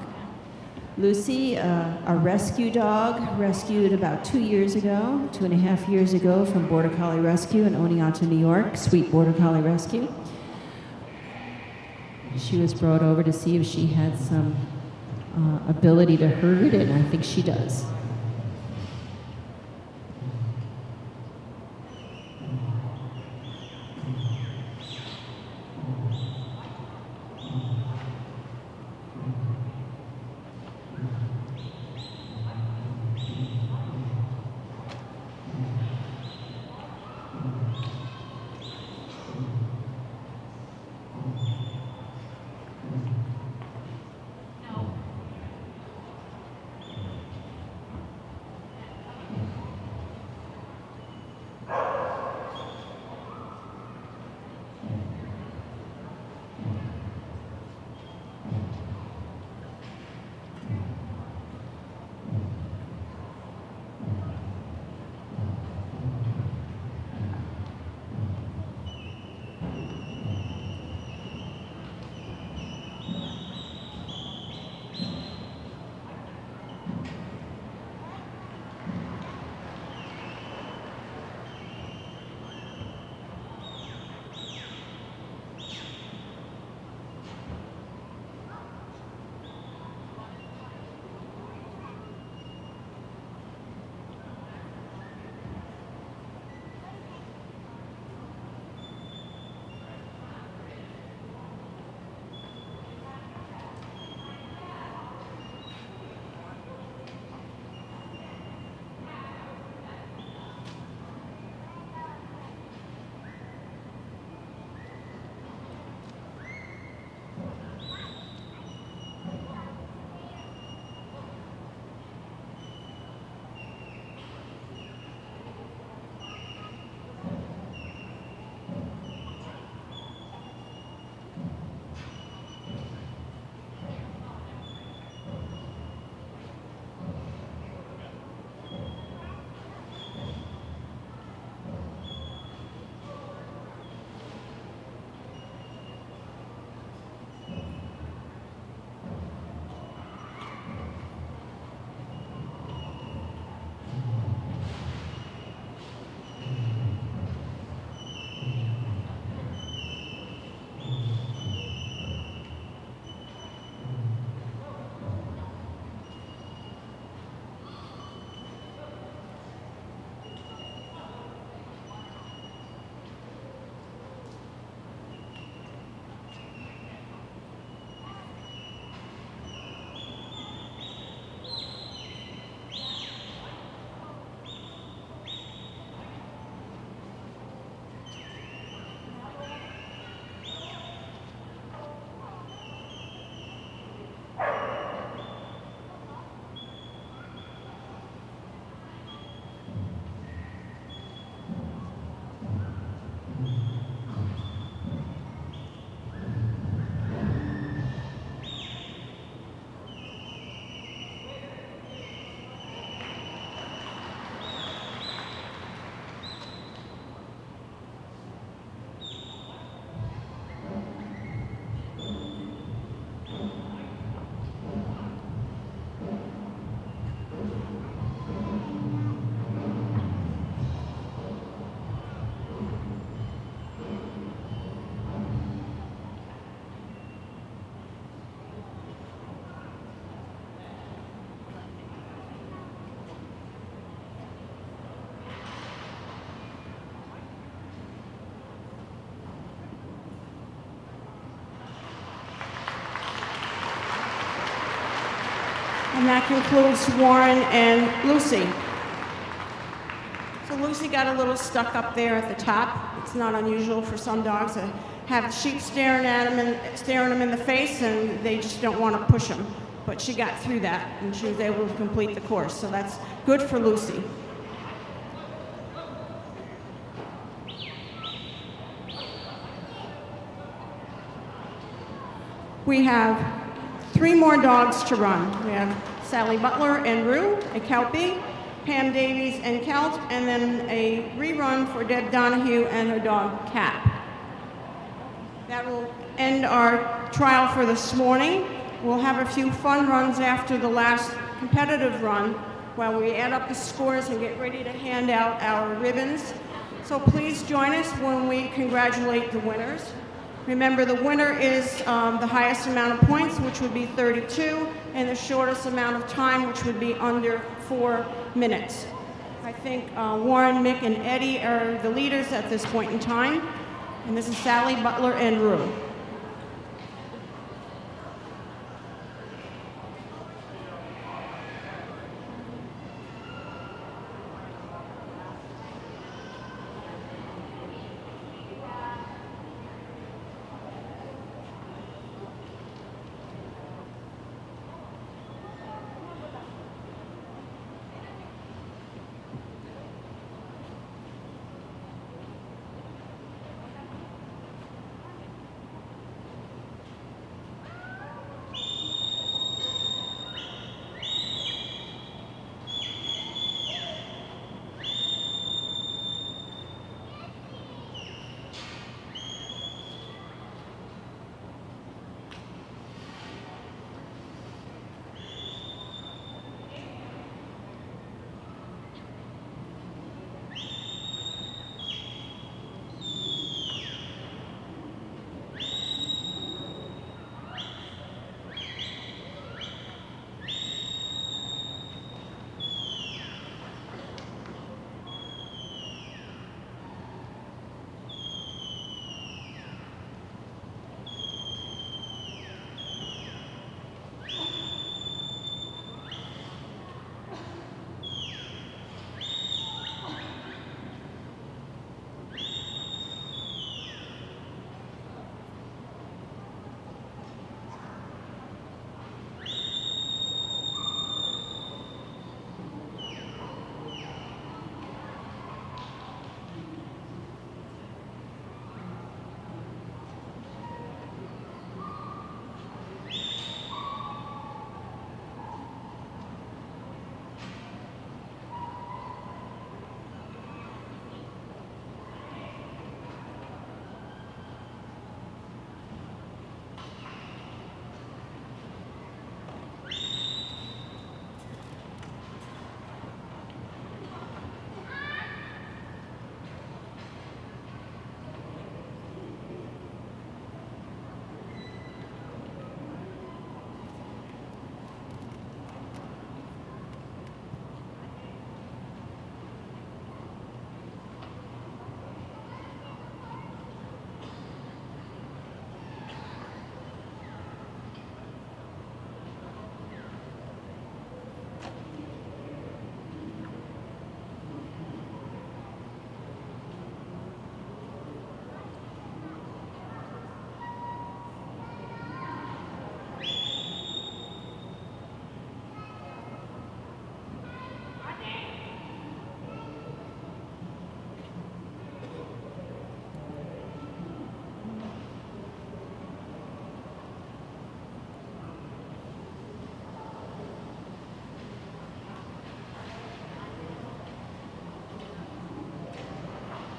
Lucy, a rescue dog, rescued about 2 years ago, 2.5 years ago from Border Collie Rescue in Oneonta, New York, Sweet Border Collie Rescue. She was brought over to see if she had some ability to herd, and I think she does. And that concludes Warren and Lucy. So Lucy got a little stuck up there at the top. It's not unusual for some dogs to have sheep staring them in the face, and they just don't want to push them. But she got through that, and she was able to complete the course. So that's good for Lucy. We have 3 more dogs to run. We have Sally Butler and Rue, a Kelpie, Pam Davies and Celt, and then a rerun for Deb Donahue and her dog Cap. That will end our trial for this morning. We'll have a few fun runs after the last competitive run while we add up the scores and get ready to hand out our ribbons. So please join us when we congratulate the winners. Remember, the winner is the highest amount of points, which would be 32, and the shortest amount of time, which would be under 4 minutes. I think Warren, Mick, and Eddie are the leaders at this point in time. And this is Sally, Butler, and Rue.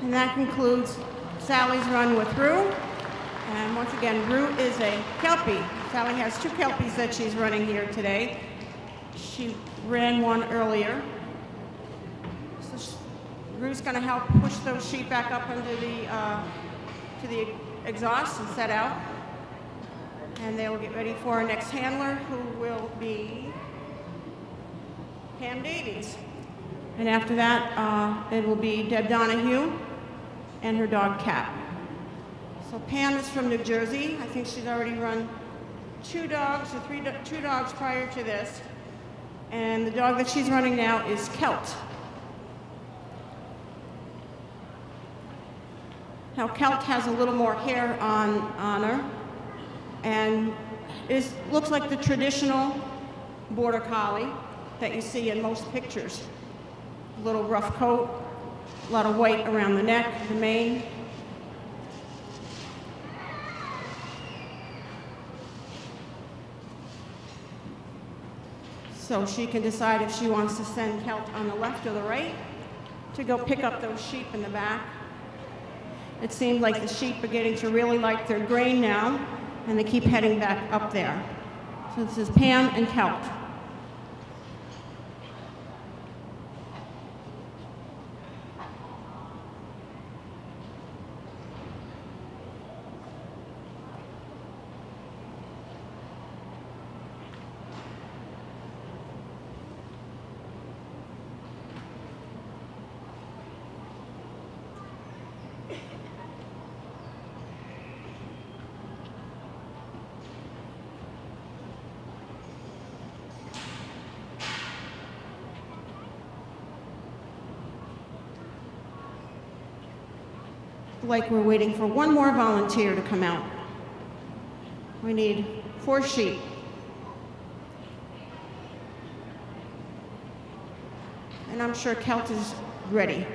And that concludes Sally's run with Rue. And once again, Rue is a Kelpie. Sally has 2 Kelpies that she's running here today. She ran one earlier. So Rue's going to help push those sheep back up under to the exhaust and set out. And they will get ready for our next handler, who will be Pam Davies. And after that, it will be Deb Donahue and her dog Cap. So Pam is from New Jersey. I think she's already run 2 dogs or 2 dogs prior to this. And the dog that she's running now is Kelt. Now, Kelt has a little more hair on her, and looks like the traditional border collie that you see in most pictures. A little rough coat, a lot of white around the neck, the mane. So she can decide if she wants to send Kelt on the left or the right to go pick up those sheep in the back. It seems like the sheep are getting to really like their grain now, and they keep heading back up there. So this is Pam and Kelt. Like we're waiting for one more volunteer to come out. We need 4 sheep. And I'm sure Kelt is ready.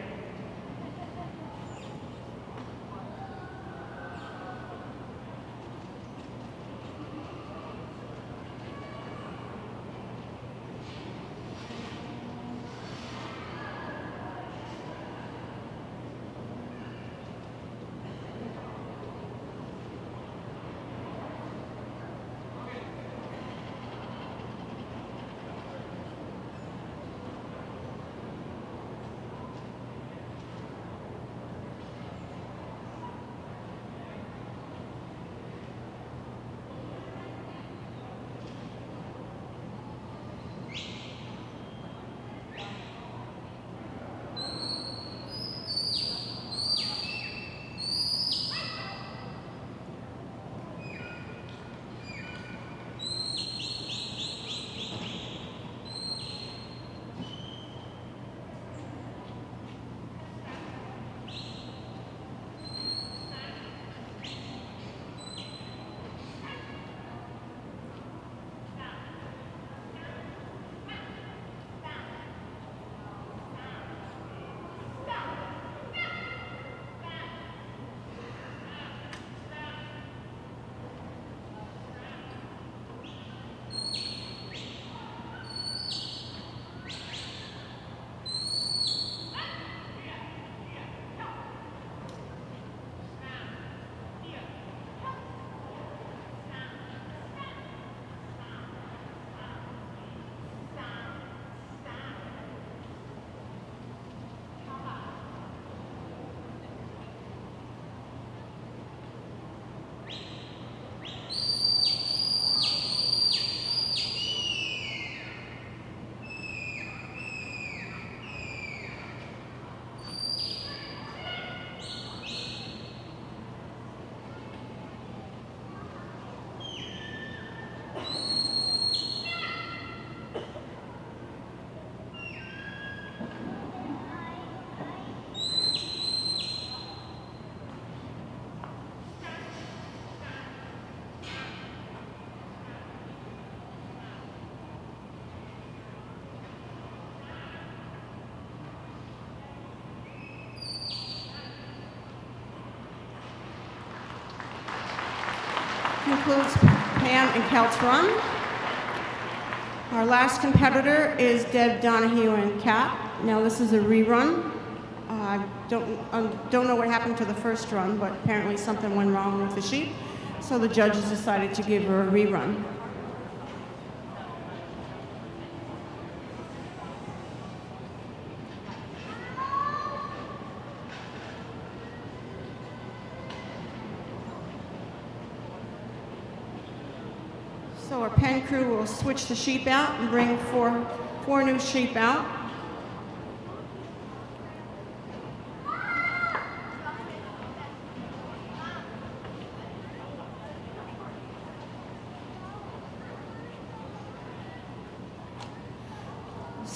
Concludes Pam and Kelt's run. Our last competitor is Deb Donahue and Cap. Now this is a rerun. I don't know what happened to the first run, but apparently something went wrong with the sheep, so the judges decided to give her a rerun. So our pen crew will switch the sheep out and bring four new sheep out.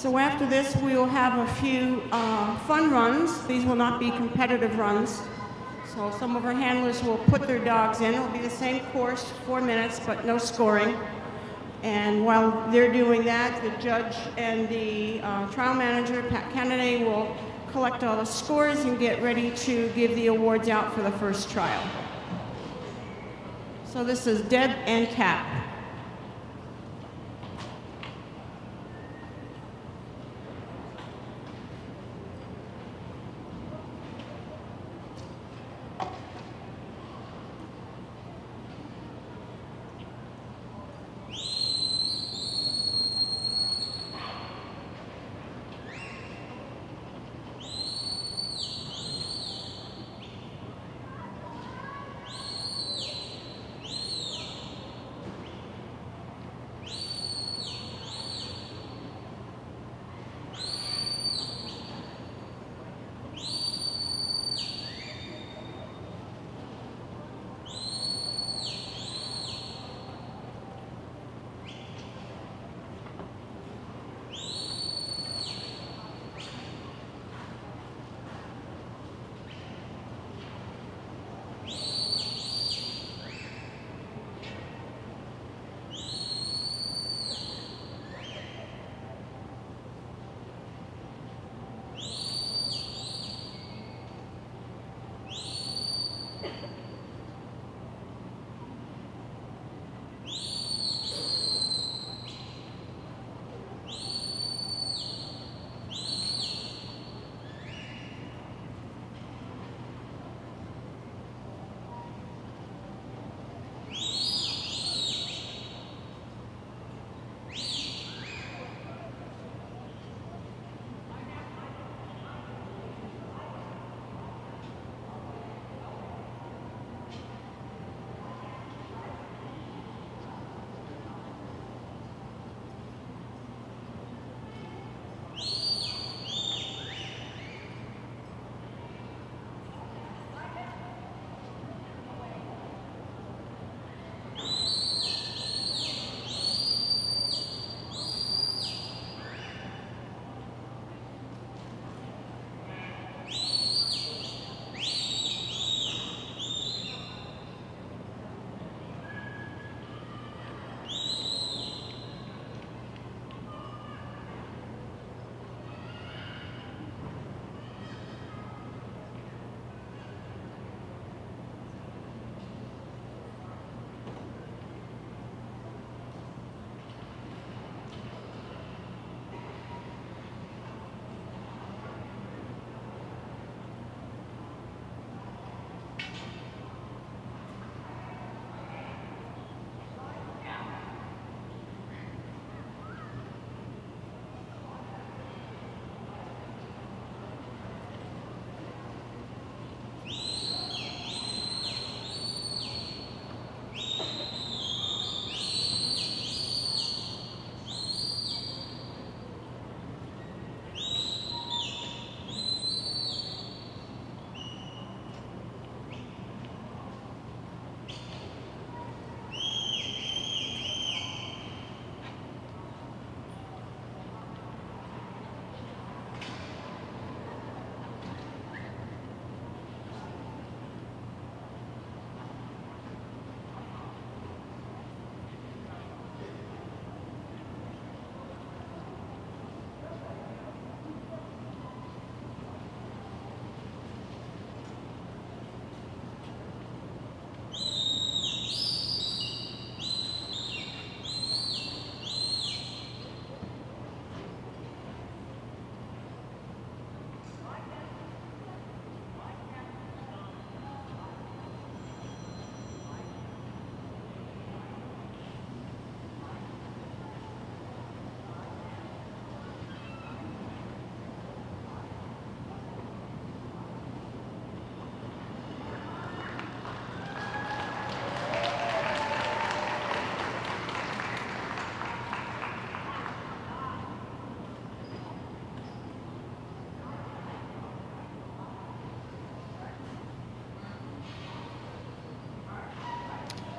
So after this, we will have a few fun runs. These will not be competitive runs. So some of our handlers will put their dogs in. It'll be the same course, 4 minutes, but no scoring. And while they're doing that, the judge and the trial manager, Pat Kennedy, will collect all the scores and get ready to give the awards out for the first trial. So this is Deb and Cap.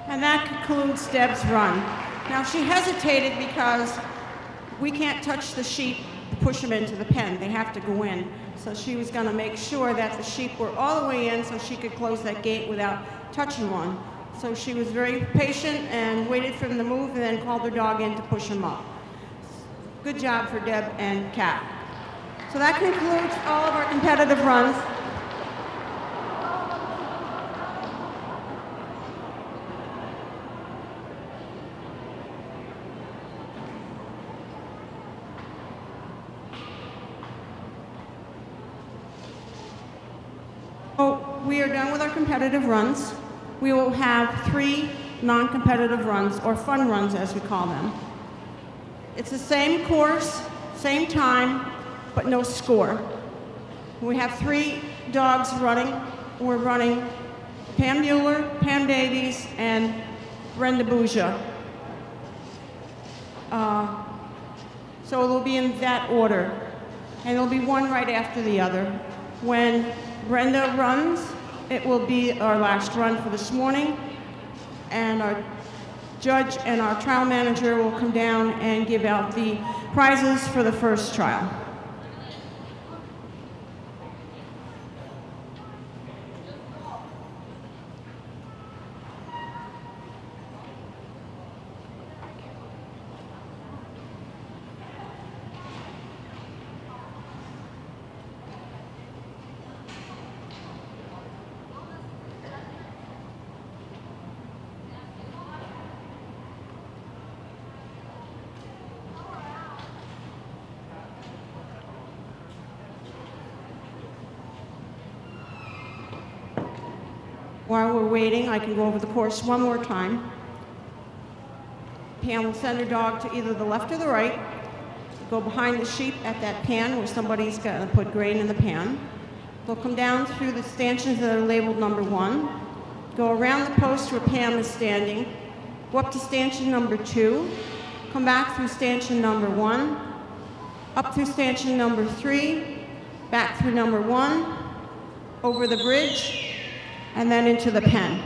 And that concludes Deb's run. Now, she hesitated because we can't touch the sheep to push them into the pen. They have to go in. So she was going to make sure that the sheep were all the way in so she could close that gate without touching one. So she was very patient and waited for them to move and then called her dog in to push them up. Good job for Deb and Kat. So that concludes all of our competitive runs. So we are done with our competitive runs. We will have 3 non-competitive runs, or fun runs as we call them. It's the same course, same time, but no score. We have 3 dogs running. We're running Pam Mueller, Pam Davies, and Brenda Bouja. So it'll be in that order, and it'll be one right after the other. When Brenda runs, it will be our last run for this morning, and our judge and our trial manager will come down and give out the prizes for the first trial. While we're waiting, I can go over the course one more time. Pam will send her dog to either the left or the right, go behind the sheep at that pan where somebody's going to put grain in the pan. They'll come down through the stanchions that are labeled number 1, go around the post where Pam is standing, go up to stanchion number 2, come back through stanchion number 1, up through stanchion number 3, back through number 1, over the bridge, and then into the pen.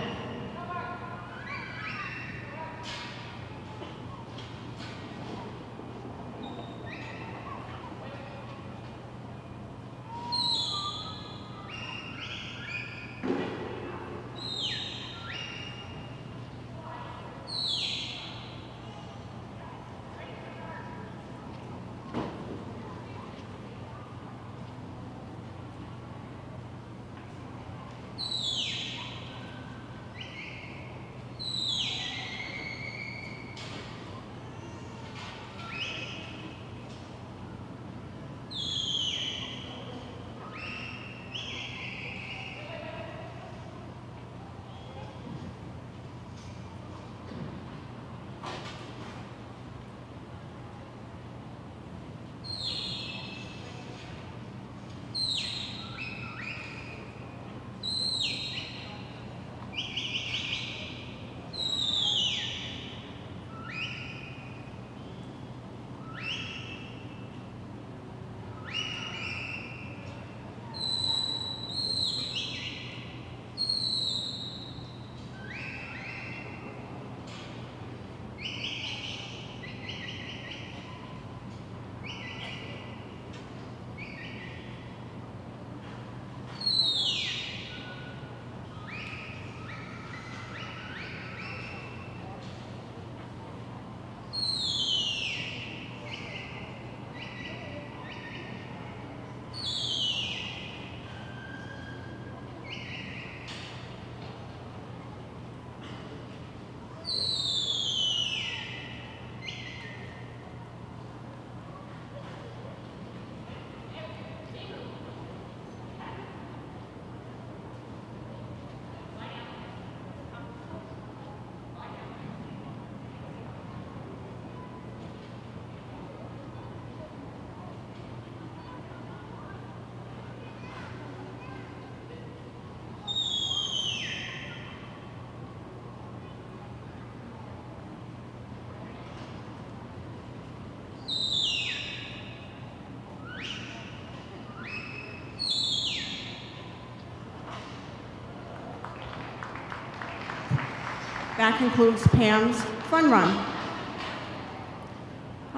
That concludes Pam's fun run.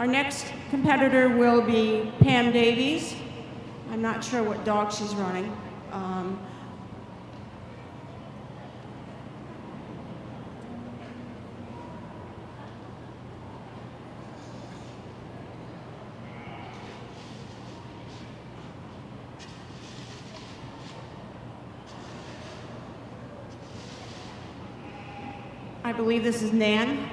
Our next competitor will be Pam Davies. I'm not sure what dog she's running. I believe this is Nan.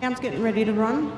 Pam's getting ready to run.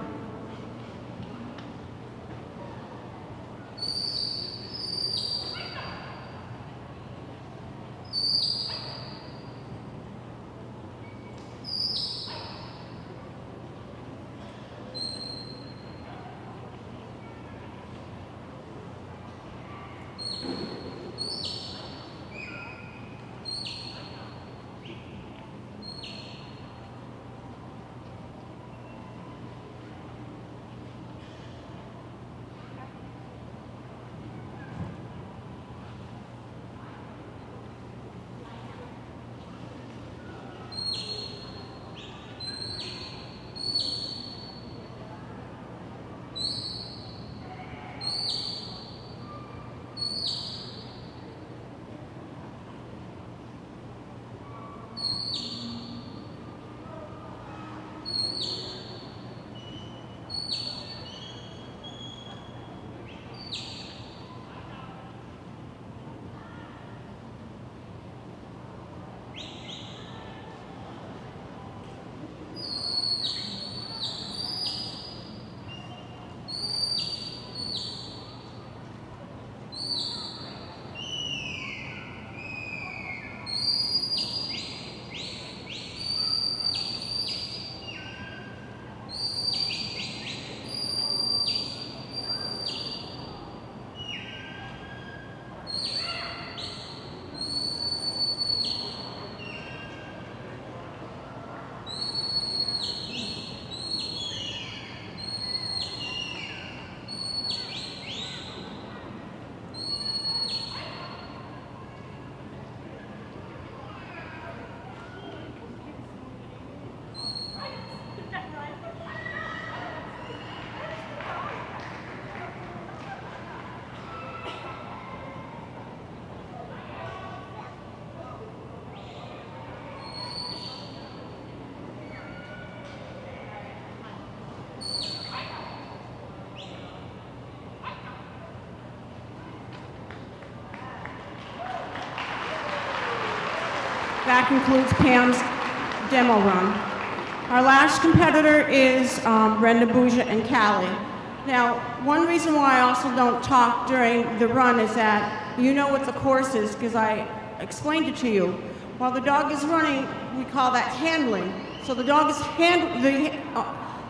That concludes Pam's demo run. Our last competitor is Brenda Bouja and Callie. Now, one reason why I also don't talk during the run is that you know what the course is because I explained it to you. While the dog is running, we call that handling. So the dog is the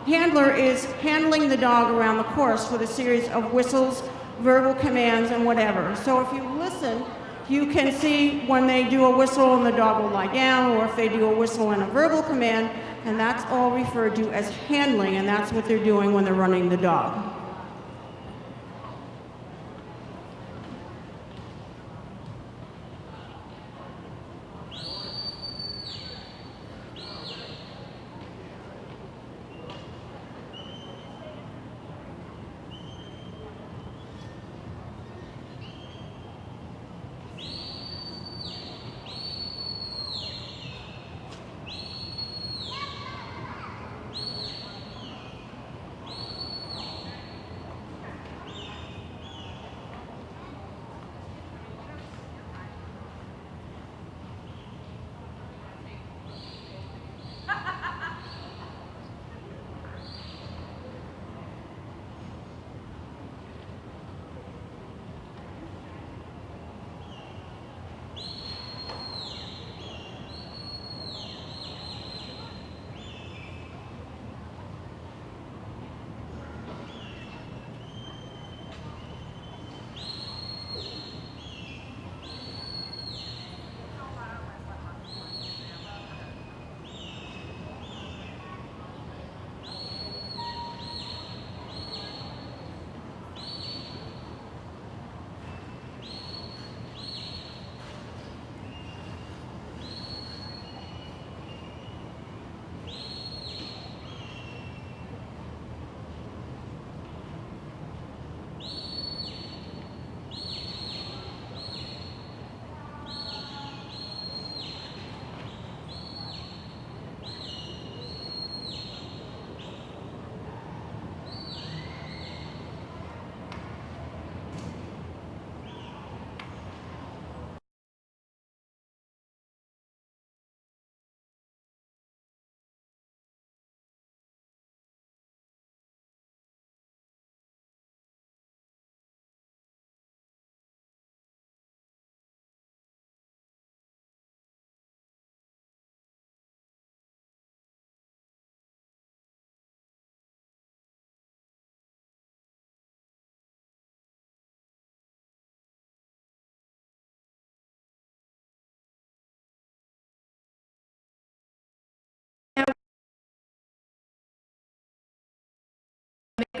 handler is handling the dog around the course with a series of whistles, verbal commands, and whatever. So if you listen, you can see when they do a whistle and the dog will lie down, or if they do a whistle and a verbal command, and that's all referred to as handling, and that's what they're doing when they're running the dog.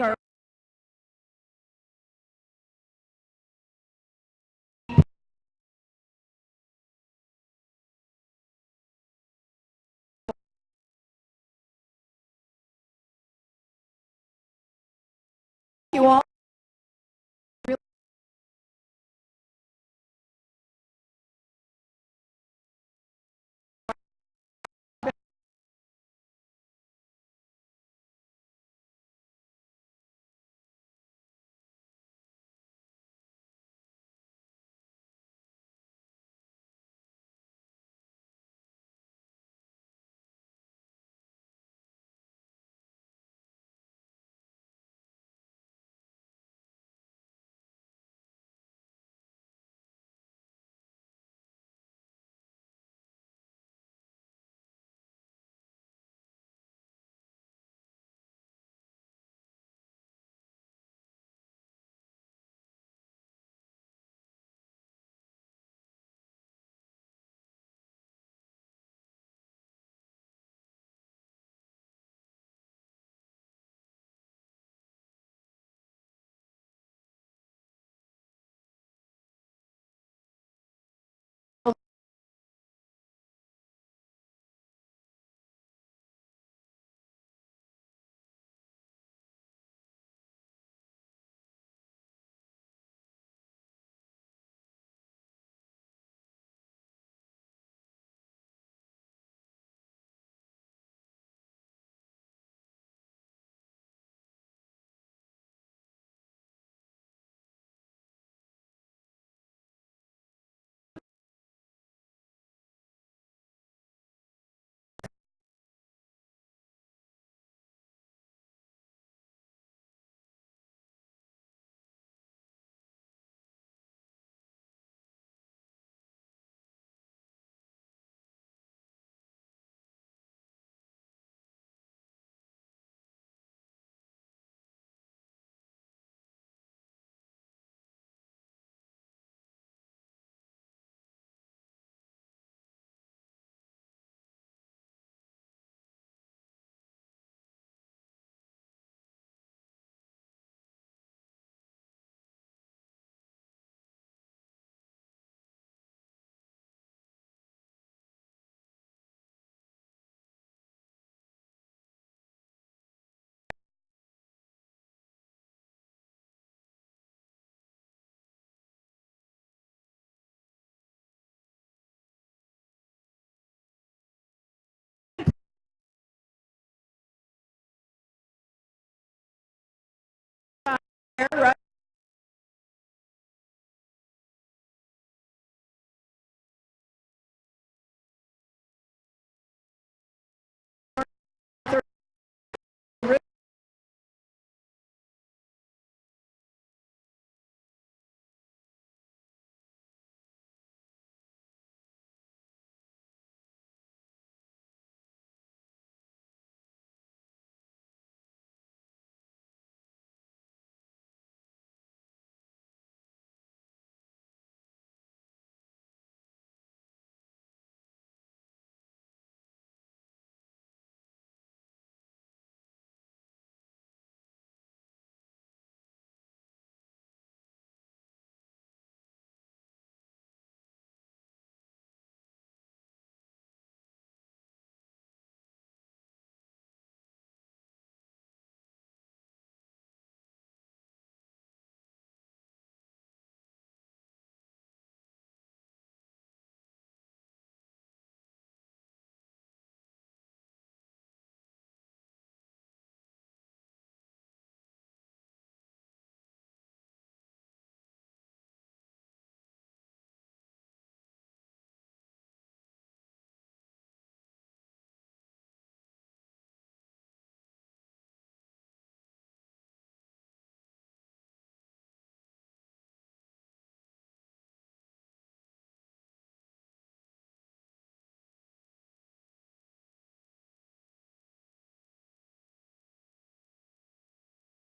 our you all. Right.